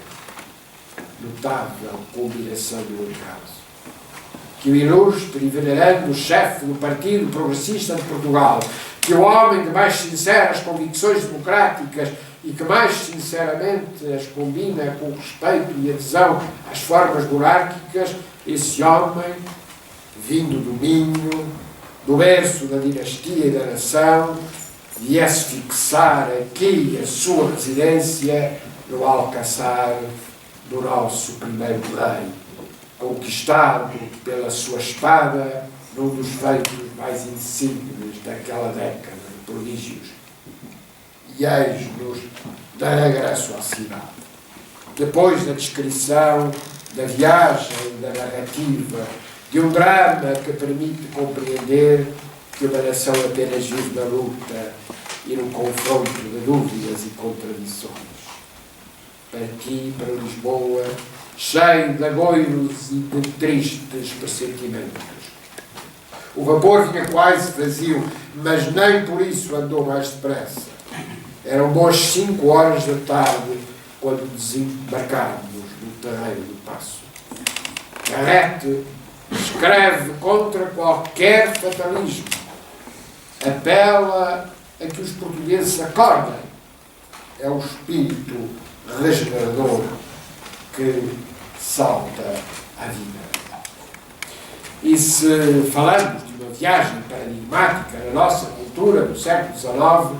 Notável combinação do acaso. Que o ilustre e venerando chefe do Partido Progressista de Portugal, que o homem de mais sinceras convicções democráticas e que mais sinceramente as combina com o respeito e adesão às formas monárquicas, esse homem, vindo do Minho, do berço da dinastia e da nação, viesse fixar aqui a sua residência no Alcaçar do nosso primeiro rei, conquistado pela sua espada num dos feitos mais insígnios daquela década de prodígios. E eis-nos de regresso à cidade. Depois da descrição da viagem, da narrativa, de um drama que permite compreender que uma nação apenas vive na luta e no confronto de dúvidas e contradições. Parti para Lisboa, cheio de agoiros e de tristes pressentimentos. O vapor vinha quase vazio, mas nem por isso andou mais depressa. Eram boas 5 horas da tarde quando desembarcámos no terreiro do Paço. Garrett escreve contra qualquer fatalismo. Apela a que os portugueses acordem. É o espírito regenerador que salta à vida. E se falamos de uma viagem paradigmática na nossa cultura do século XIX,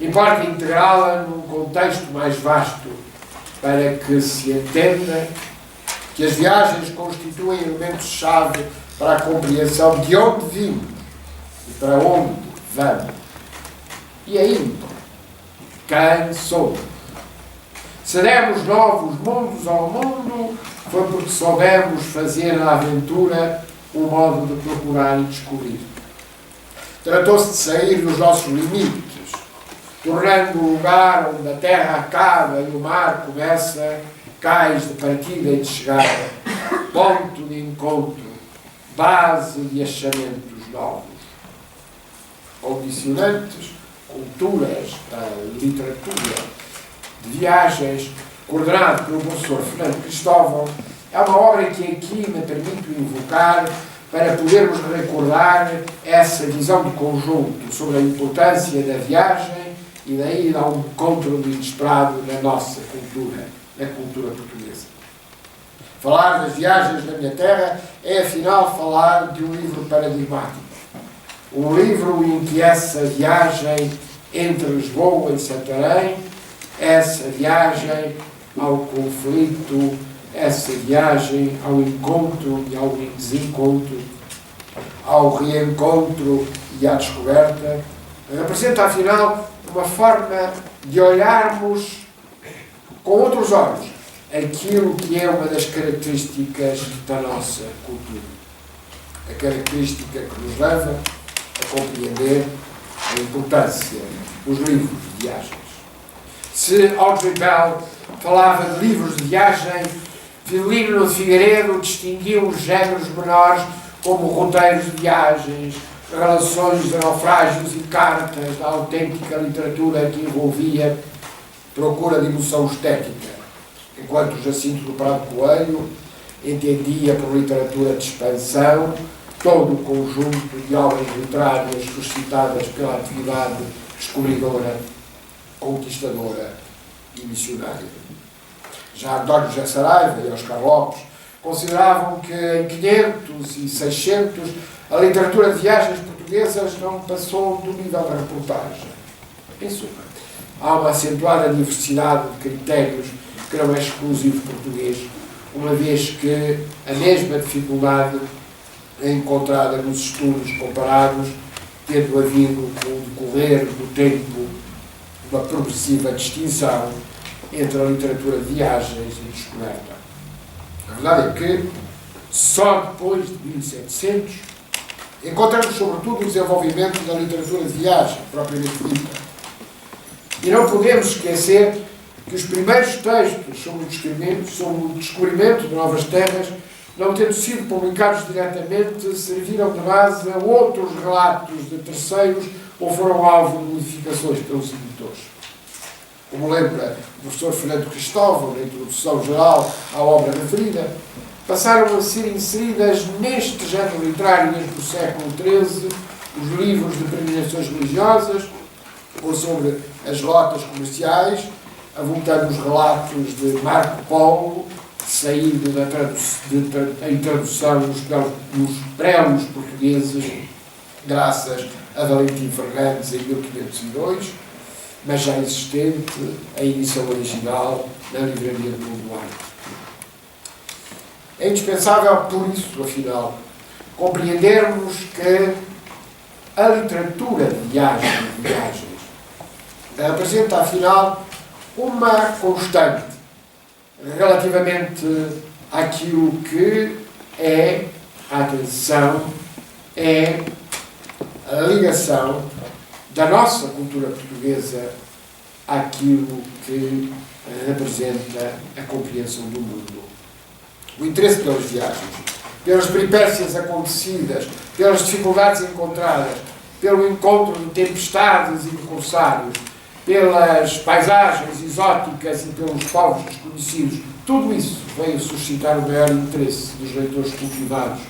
importa integrá-la num contexto mais vasto para que se entenda que as viagens constituem elementos-chave para a compreensão de onde vimos e para onde vamos. E ainda, quem somos. Se demos novos mundos ao mundo, foi porque soubemos fazer na aventura um modo de procurar e descobrir. Tratou-se de sair dos nossos limites, tornando o lugar onde a terra acaba e o mar começa, cais de partida e de chegada, ponto de encontro, base de achamentos novos. Condicionantes, culturas, literatura, de viagens, coordenado pelo professor Fernando Cristóvão, é uma obra que aqui me permito invocar para podermos recordar essa visão de conjunto sobre a importância da viagem e da ida a um encontro inesperado na nossa cultura, na cultura portuguesa. Falar das viagens na minha terra é, afinal, falar de um livro paradigmático. Um livro em que essa viagem entre Lisboa e Santarém, essa viagem ao conflito, essa viagem ao encontro e ao desencontro, ao reencontro e à descoberta, representa, afinal, uma forma de olharmos com outros olhos aquilo que é uma das características da nossa cultura. A característica que nos leva a compreender a importância dos livros de viagens. Se Audrey Bell falava de livros de viagem, Violino de Figueiredo distinguiu os géneros menores como roteiros de viagens, relações de naufrágios e cartas da autêntica literatura que envolvia procura de emoção estética, enquanto Jacinto do Prado Coelho entendia por literatura de expansão todo o conjunto de obras literárias suscitadas pela atividade descobridora, conquistadora e missionária. Já António José Saraiva e Oscar Lopes consideravam que em 500 e 600 a literatura de viagens portuguesas não passou do nível da reportagem. Em suma, há uma acentuada diversidade de critérios que não é exclusivo português, uma vez que a mesma dificuldade é encontrada nos estudos comparados, tendo havido, com o decorrer do tempo, uma progressiva distinção entre a literatura de viagens e descoberta. A verdade é que só depois de 1700 encontramos sobretudo o desenvolvimento da literatura de viagem, propriamente dita. E não podemos esquecer que os primeiros textos sobre o descobrimento de novas terras, não tendo sido publicados diretamente, serviram de base a outros relatos de terceiros ou foram alvo de modificações pelos editores. Como lembra o professor Fernando Cristóvão, na introdução geral à obra referida, passaram a ser inseridas neste género literário desde o século XIII os livros de peregrinações religiosas ou sobre as rotas comerciais, avultando os relatos de Marco Polo, saído da introdução nos prélios portugueses, graças a Valentim Fernandes em 1502, mas já existente a edição original na livraria do Mundo Duarte. É indispensável, por isso, afinal, compreendermos que a literatura de viagens apresenta, afinal, uma constante relativamente àquilo que é a atenção, é a ligação da nossa cultura portuguesa àquilo que representa a compreensão do mundo. O interesse pelas viagens, pelas peripécias acontecidas, pelas dificuldades encontradas, pelo encontro de tempestades e de corsários, pelas paisagens exóticas e pelos povos desconhecidos, tudo isso veio suscitar o maior interesse dos leitores cultivados,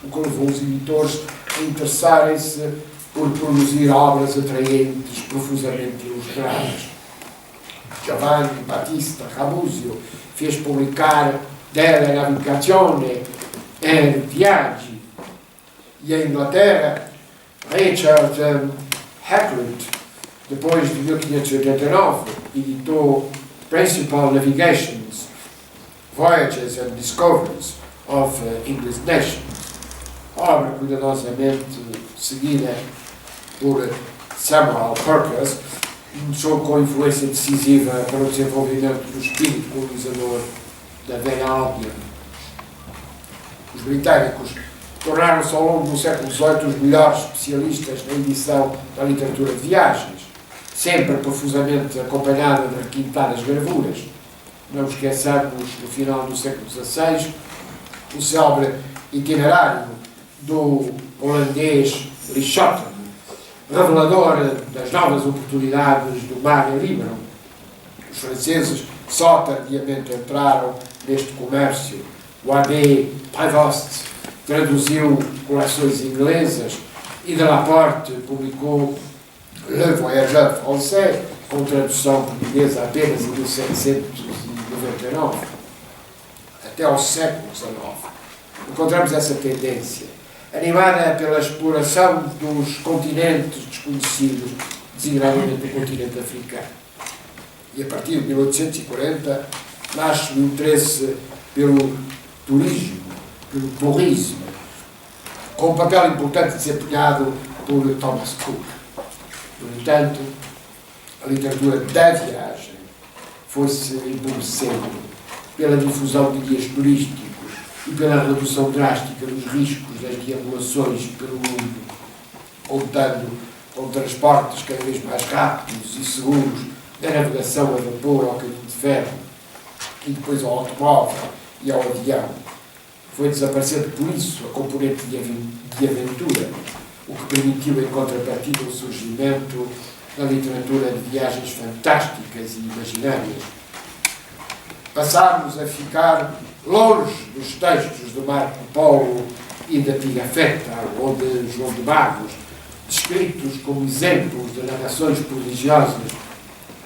o que levou os editores a interessarem-se por produzir obras atraentes, profusamente ilustradas. Giovanni Battista Rabusio fez publicar Della Navigazione e Viaggi, e a Inglaterra, Richard Hakluyt, depois de 1589, editou Principal Navigations, Voyages and Discoveries of English Nations, obra cuidadosamente seguida por Samuel Purkes, com influência decisiva para o desenvolvimento do espírito colonizador da velha Albion. Os britânicos tornaram-se ao longo do século XVIII os melhores especialistas na edição da literatura de viagens, sempre profusamente acompanhada de requintadas gravuras. Não esqueçamos, no final do século XVI, o célebre itinerário do holandês Lichotten, revelador das novas oportunidades do mar em Líbano. Os franceses só tardiamente entraram neste comércio. O A.D. Prévost traduziu coleções inglesas e Delaporte publicou Le Voyageur Français, com tradução portuguesa apenas em 1799. Até ao século XIX encontramos essa tendência, animada pela exploração dos continentes desconhecidos, designadamente o continente africano. E a partir de 1840 nasce o interesse pelo turismo, com um papel importante desempenhado por Thomas Cook. No entanto, a literatura da viagem foi-se empobrecendo pela difusão de guias turísticos e pela redução drástica dos riscos das deambulações pelo mundo, contando com transportes cada vez mais rápidos e seguros da navegação a vapor ao caminho de ferro e depois ao automóvel e ao avião. Foi desaparecendo por isso a componente de aventura, o que permitiu, em contrapartida, o surgimento da literatura de viagens fantásticas e imaginárias. Passámos a ficar longe dos textos de Marco Polo e da Pigafetta ou de João de Barros, descritos como exemplos de narrações prodigiosas,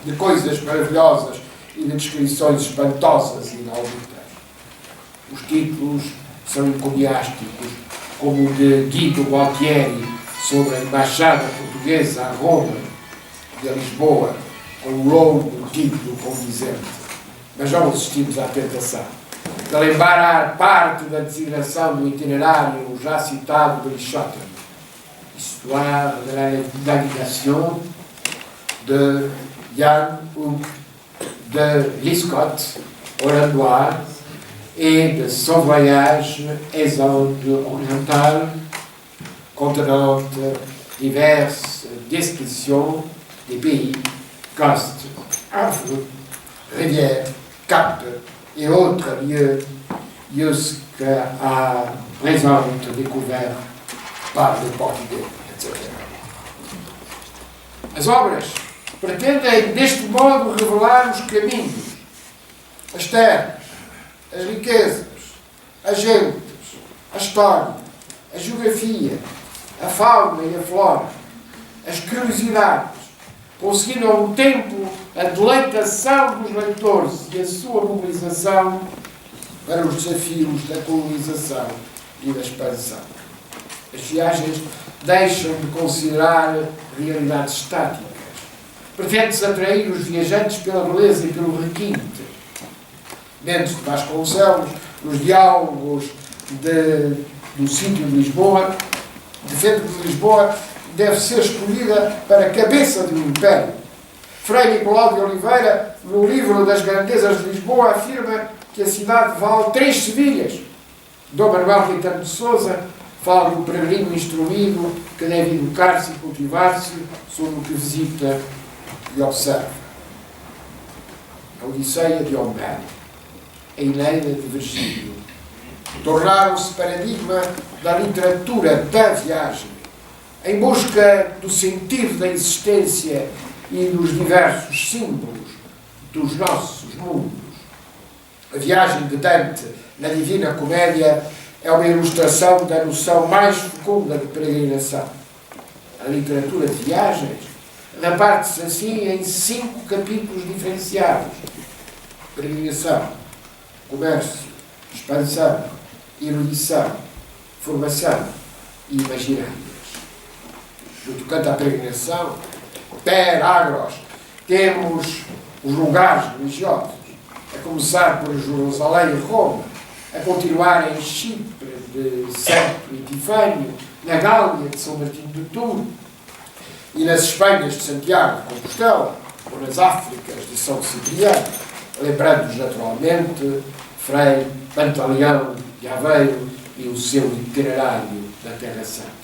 de coisas maravilhosas e de descrições espantosas e inauditas. Os títulos são encomiásticos, como o de Guido Gualtieri sobre a embaixada portuguesa a Roma e a Lisboa, com um longo título condizente. Mas não resistimos à tentação de lembrar parte da designação do itinerário já citado de Aristóteles, Histoire de la navigation de Jan Hooke de Liscott, Orandois, et de son voyage aux Indes orientales, contenant diverses descriptions des pays, costes, Havre, rivières, Cap et autres lieux jusqu'à présent découverts par les Portugais, etc. As obras pretendem, deste modo, revelar os caminhos, as terras, as riquezas, as gentes, a história, a geografia, a fauna e a flora, as curiosidades, conseguindo ao mesmo tempo a deleitação dos leitores e a sua mobilização para os desafios da colonização e da expansão. As viagens deixam de considerar realidades estáticas. Pretende-se atrair os viajantes pela beleza e pelo requinte. Mendes de Vasconcelos, nos diálogos do sítio de Lisboa, defende que Lisboa deve ser escolhida para a cabeça do império. Frei Nicolau de Oliveira, no livro das Grandezas de Lisboa, afirma que a cidade vale 3 Sevilhas. Dom Manuel Caetano de Sousa fala do peregrino instruído que deve educar-se e cultivar-se sobre o que visita e observa. A Odisseia de Homero, a Eneida de Virgílio, tornaram-se paradigma da literatura da viagem, em busca do sentido da existência e dos diversos símbolos dos nossos mundos. A viagem de Dante na Divina Comédia é uma ilustração da noção mais fecunda de peregrinação. A literatura de viagens reparte-se assim em 5 capítulos diferenciados: peregrinação, comércio, expansão, erudição, formação e imaginários. No tocante à peregrinação, per agros, temos os lugares religiosos, a começar por Jerusalém e Roma, a continuar em Chipre de Santo Epifânio, na Gália de São Martinho de Tours, e nas Espanhas de Santiago de Compostela, ou nas Áfricas de São Cipriano, lembrando-nos naturalmente Frei Pantaleão de Aveiro e o seu itinerário da Terra Santa.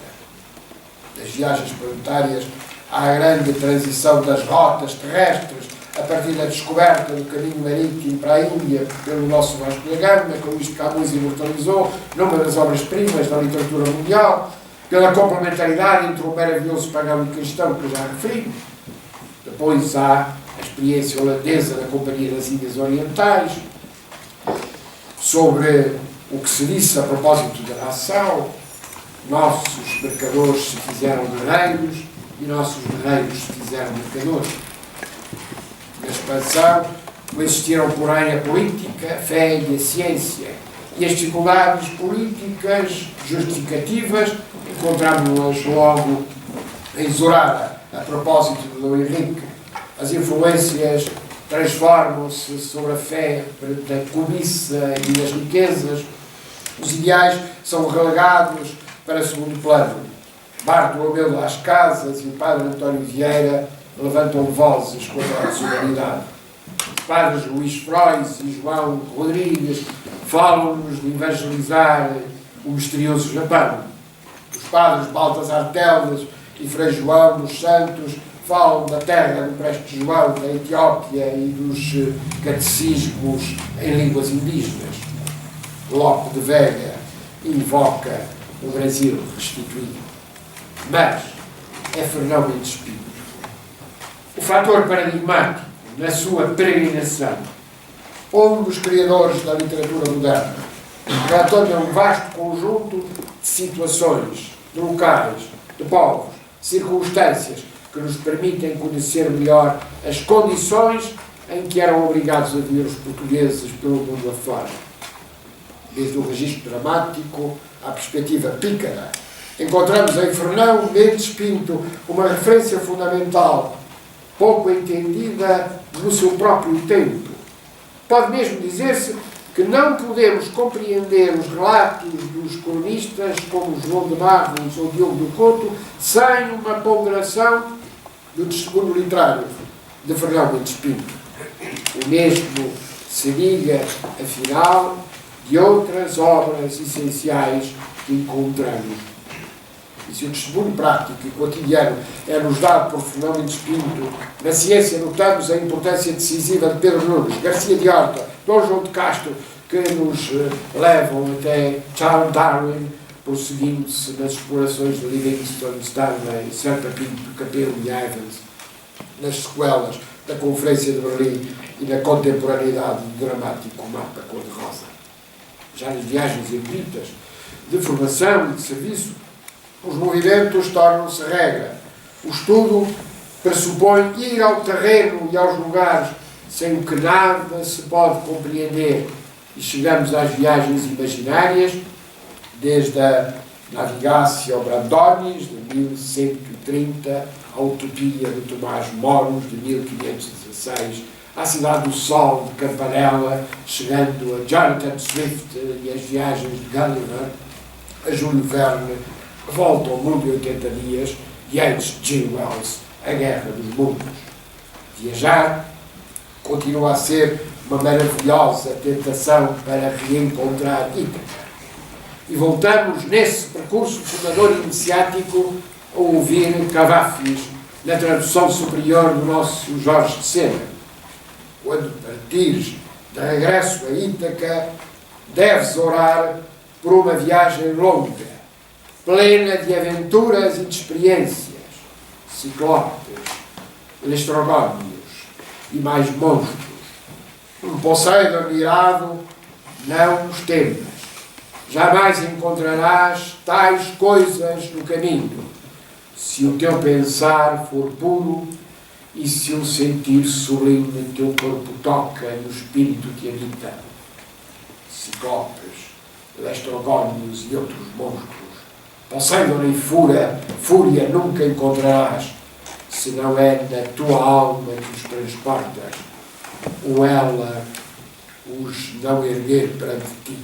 Das viagens planetárias há a grande transição das rotas terrestres a partir da descoberta do caminho marítimo para a Índia pelo nosso Vasco da Gama, como isto Camões imortalizou numa das obras-primas da literatura mundial, pela complementaridade entre o maravilhoso pagão e cristão que eu já referi. Depois há a experiência holandesa da Companhia das Índias Orientais, sobre o que se disse a propósito da nação. Nossos mercadores se fizeram guerreiros e nossos guerreiros se fizeram mercadores. Na expansão coexistiram, porém, a política, a fé e a ciência. E as dificuldades políticas justificativas encontramos-las logo em Zorara, a propósito de Dom Henrique. As influências transformam-se sobre a fé da cobiça e das riquezas. Os ideais são relegados para segundo plano. Bartolomeu de Las Casas e o padre António Vieira levantam vozes contra a desigualdade. Os padres Luís Frois e João Rodrigues falam-nos de evangelizar o misterioso Japão. Os padres Baltasar Teles e Frei João dos Santos falam da terra do Preste João, da Etiópia e dos catecismos em línguas indígenas. Lope de Vega invoca o Brasil restituído. Mas é Fernão Mendes Pinto. O fator paradigmático na sua peregrinação, um dos criadores da literatura moderna, retorna um vasto conjunto de situações, de locais, de povos, circunstâncias que nos permitem conhecer melhor as condições em que eram obrigados a viver os portugueses pelo mundo afora. Desde o registro dramático à perspectiva pícara, encontramos em Fernão Mendes Pinto uma referência fundamental, pouco entendida no seu próprio tempo. Pode mesmo dizer-se que não podemos compreender os relatos dos cronistas como João de Barros ou Diogo do Couto sem uma ponderação do testemunho literário de Fernão Mendes Pinto. O mesmo se liga, afinal, de outras obras essenciais que encontramos. E se o testemunho prático e cotidiano é-nos dado por Fernão Mendes Pinto, na ciência notamos a importância decisiva de Pedro Nunes, Garcia de Horta, Dom João de Castro, que nos levam até Charles Darwin, prosseguindo-se nas explorações de Livingstone, Stanley, Serpa Pinto, Capelo e Evans, nas sequelas da Conferência de Berlim e na contemporaneidade do dramático mapa cor-de-rosa. Já nas viagens eruditas, de formação e de serviço, os movimentos tornam-se regra. O estudo pressupõe ir ao terreno e aos lugares sem o que nada se pode compreender. E chegamos às viagens imaginárias, desde a Navigatio Brandonis, de 1130, a Utopia de Tomás Moros, de 1516, à Cidade do Sol, de Campanella, chegando a Jonathan Swift e as viagens de Gulliver, a Júlio Verne, Volta ao Mundo em 80 Dias, e antes de G. Wells, A Guerra dos Mundos. Viajar continua a ser uma maravilhosa tentação para reencontrar Ítaca. E voltamos nesse percurso fundador iniciático a ouvir Cavafis na tradução superior do nosso Jorge de Sena. Quando partires de regresso a Ítaca, deves orar por uma viagem longa, plena de aventuras e de experiências, ciclopes, lestrogónios e mais monstros. Um Poseidon irado, não os temas. Jamais encontrarás tais coisas no caminho, se o teu pensar for puro e se o sentir sublime teu corpo toca no espírito que habita. Ciclopes, lestrogónios e outros monstros, Poseidon e fúria nunca encontrarás, se não é na tua alma que os transportas, ou ela os não erguer perante ti.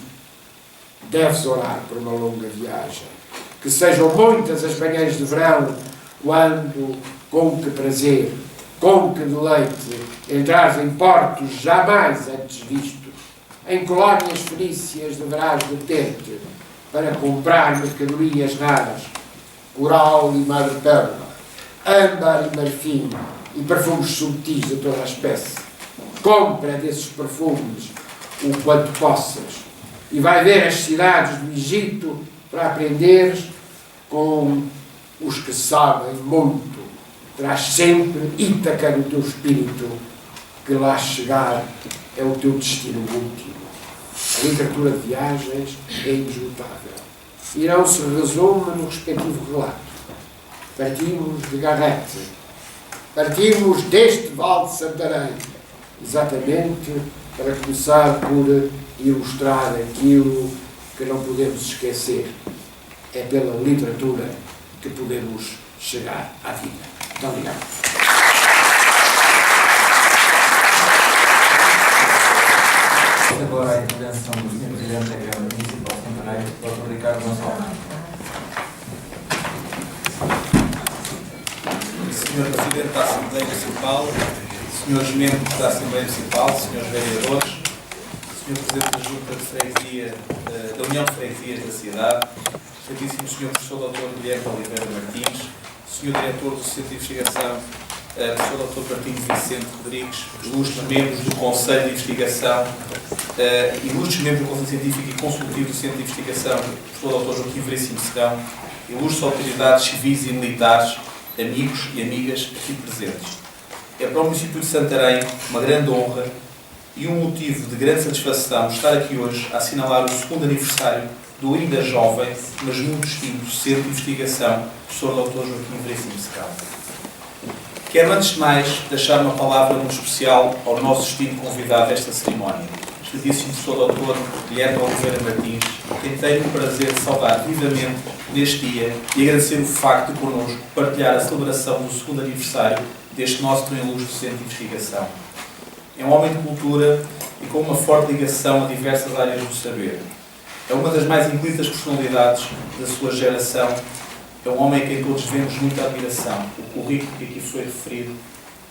Deves orar por uma longa viagem, que sejam muitas as manhãs de verão, quando, com que prazer, com que deleite, entrares em portos jamais antes vistos, em colónias fenícias deverás deter-te, para comprar mercadorias raras, coral e madrepérola, âmbar e marfim, e perfumes subtis de toda a espécie. Compra desses perfumes o quanto possas, e vai ver as cidades do Egito para aprenderes com os que sabem muito. Traz sempre Ítaca no teu espírito, que lá chegar é o teu destino último. A literatura de viagens é inesgotável e não se resume no respectivo relato. Partimos de Garrete, partimos deste Vale de Santarém, exatamente para começar por ilustrar aquilo que não podemos esquecer. É pela literatura que podemos chegar à vida. Muito obrigado. Agora a intervenção do Sr. Presidente da Câmara Municipal de Santarém, Dr. Ricardo Gonçalves. Sr. Presidente da Assembleia Municipal, Srs. Membros da Assembleia Municipal, Srs. Vereadores, Sr. Presidente da Junta de Freguesia, da União de Freguesias da cidade, Excelentíssimo Sr. Professor Dr. Guilherme Oliveira Martins, Sr. Diretor do Centro de Investigação, Professor Dr. Martins Vicente Rodrigues, ilustres membros do Conselho de Investigação, ilustres membros do Conselho Científico e Consultivo do Centro de Investigação, Professor Dr. Joaquim Veríssimo Serrão, ilustres autoridades civis e militares, amigos e amigas aqui presentes. É para o município de Santarém uma grande honra e um motivo de grande satisfação estar aqui hoje a assinalar o segundo aniversário do ainda jovem, mas muito distinto Centro de Investigação, Professor Dr. Joaquim Veríssimo Serrão. Quero, antes de mais, deixar uma palavra muito especial ao nosso distinto convidado desta cerimónia, excelentíssimo Professor Dr. Guilherme Oliveira Martins, quem tenho o prazer de saudar vivamente neste dia e agradecer o facto de connosco partilhar a celebração do segundo aniversário deste nosso tão ilustre Centro de Investigação. É um homem de cultura e com uma forte ligação a diversas áreas do saber. É uma das mais incríveis personalidades da sua geração. É um homem a quem todos vemos muita admiração. O currículo que aqui foi referido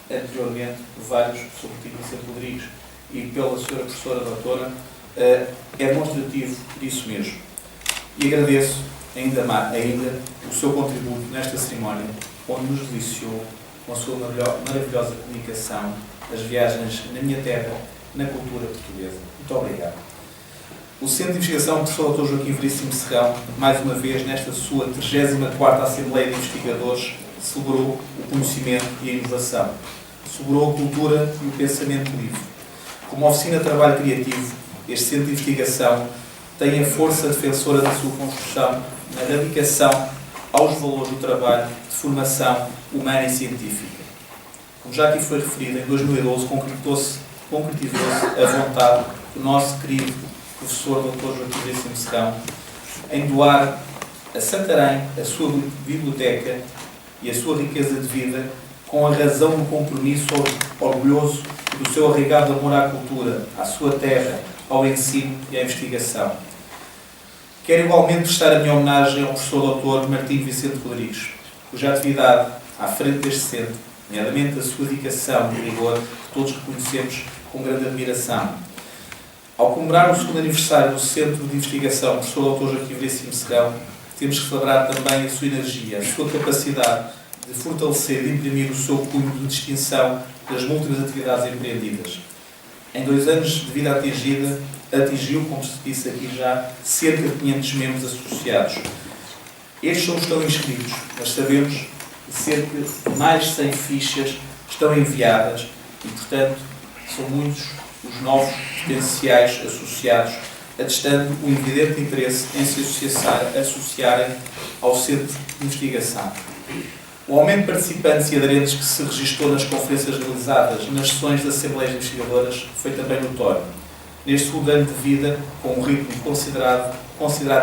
anteriormente por vários, sobretudo Vicente Rodrigues e pela senhora professora doutora, é demonstrativo disso mesmo. E agradeço ainda o seu contributo nesta cerimónia, onde nos deliciou com a sua maravilhosa comunicação, as viagens na minha terra, na cultura portuguesa. Muito obrigado. O Centro de Investigação Professor Dr. Joaquim Veríssimo Serrão, mais uma vez nesta sua 34ª Assembleia de Investigadores, celebrou o conhecimento e a inovação, celebrou a cultura e o pensamento livre. Como oficina de trabalho criativo, este Centro de Investigação tem a força defensora da sua construção na dedicação aos valores do trabalho de formação humana e científica. Como já aqui foi referido, em 2012 concretizou-se a vontade do nosso querido professor Dr. Joaquim Veríssimo Serrão em doar a Santarém a sua biblioteca e a sua riqueza de vida com a razão do compromisso orgulhoso do seu arraigado amor à cultura, à sua terra, ao ensino e à investigação. Quero igualmente prestar a minha homenagem ao professor Dr. Martim Vicente Rodrigues, cuja atividade à frente deste centro, nomeadamente a sua dedicação e rigor, que todos reconhecemos com grande admiração. Ao comemorar o segundo aniversário do Centro de Investigação Professor Dr. Joaquim Veríssimo Serrão, temos que celebrar também a sua energia, a sua capacidade de fortalecer e de imprimir o seu cunho de distinção das múltiplas atividades empreendidas. Em 2 anos de vida atingiu, como se disse aqui já, cerca de 500 membros associados. Estes são os que estão inscritos, mas sabemos que cerca de mais de 100 fichas estão enviadas e, portanto, são muitos os novos potenciais associados, atestando o evidente interesse em se associarem ao Centro de Investigação. O aumento de participantes e aderentes que se registrou nas conferências realizadas nas sessões das Assembleias Investigadoras foi também notório. Neste segundo ano de vida, com um ritmo considerado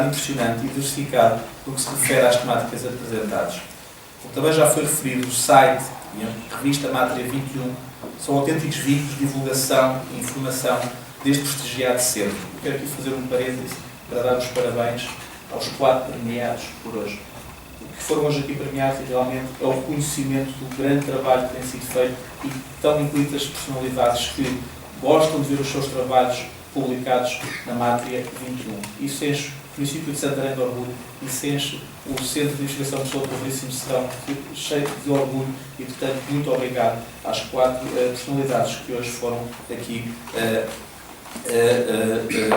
impressionante e diversificado no que se refere às temáticas apresentadas. Como também já foi referido, o site e a revista Mátria 21 são autênticos veículos de divulgação e informação deste prestigiado centro. Eu quero aqui fazer um parêntese para dar os parabéns aos 4 premiados por hoje. O que foram hoje aqui premiados, realmente, é o reconhecimento do grande trabalho que tem sido feito e tão incluídas personalidades que gostam de ver os seus trabalhos publicados na Mátria 21. Isso enche o município de Santarém de orgulho, isso enche o Centro de Investigação Professor Dr. Veríssimo Serrão cheio de orgulho e, portanto, muito obrigado às 4 personalidades que hoje foram aqui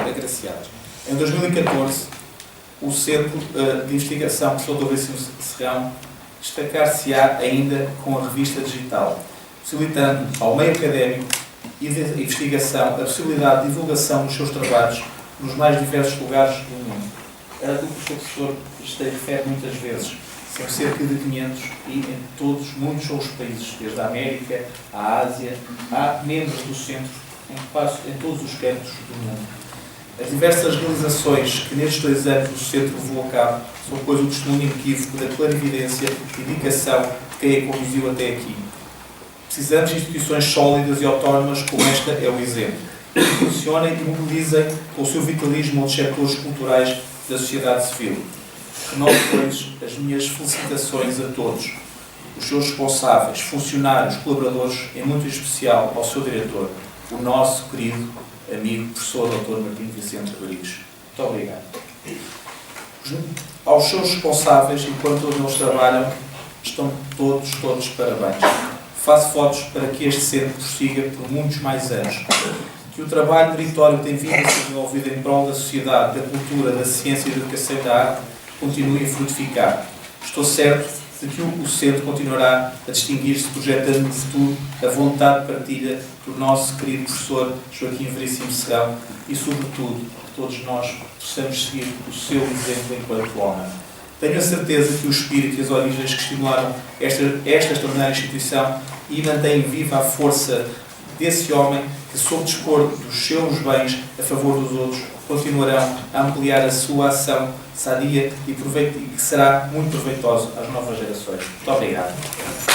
agraciadas. Em 2014, o Centro de Investigação Professor Dr. Veríssimo Serrão destacar-se-á ainda com a revista digital, facilitando ao meio académico e de investigação a possibilidade de divulgação dos seus trabalhos nos mais diversos lugares do mundo. O que o professor refere muitas vezes, são cerca de 500 e muitos são os países, desde a América, à Ásia, há membros do centro em todos os cantos do mundo. As diversas realizações que nestes 2 anos o centro levou a cabo são, pois, o testemunho inequívoco da clarividência e dedicação de quem a conduziu até aqui. Precisamos de instituições sólidas e autónomas como esta é o exemplo, que funcionem e mobilizem com o seu vitalismo os setores culturais da sociedade civil. Renovo, pois, as minhas felicitações a todos, os seus responsáveis, funcionários, colaboradores, em muito especial ao seu diretor, o nosso querido amigo, professor Dr. Martim Vicente Rodrigues. Muito obrigado. Aos seus responsáveis, enquanto eles trabalham, estão todos de parabéns. Faço votos para que este centro prossiga por muitos mais anos. Que o trabalho meritório que tem vindo a ser desenvolvido em prol da sociedade, da cultura, da ciência e da educação e da arte continue a frutificar. Estou certo de que o centro continuará a distinguir-se, projetando no futuro a vontade de partilha do nosso querido professor Joaquim Veríssimo Serrão e, sobretudo, que todos nós possamos seguir o seu exemplo enquanto homem. Tenho a certeza que o espírito e as origens que estimularam esta extraordinária instituição e mantém viva a força desse homem que, sob dispor dos seus bens a favor dos outros, continuarão a ampliar a sua ação sadia e que será muito proveitosa às novas gerações. Muito obrigado.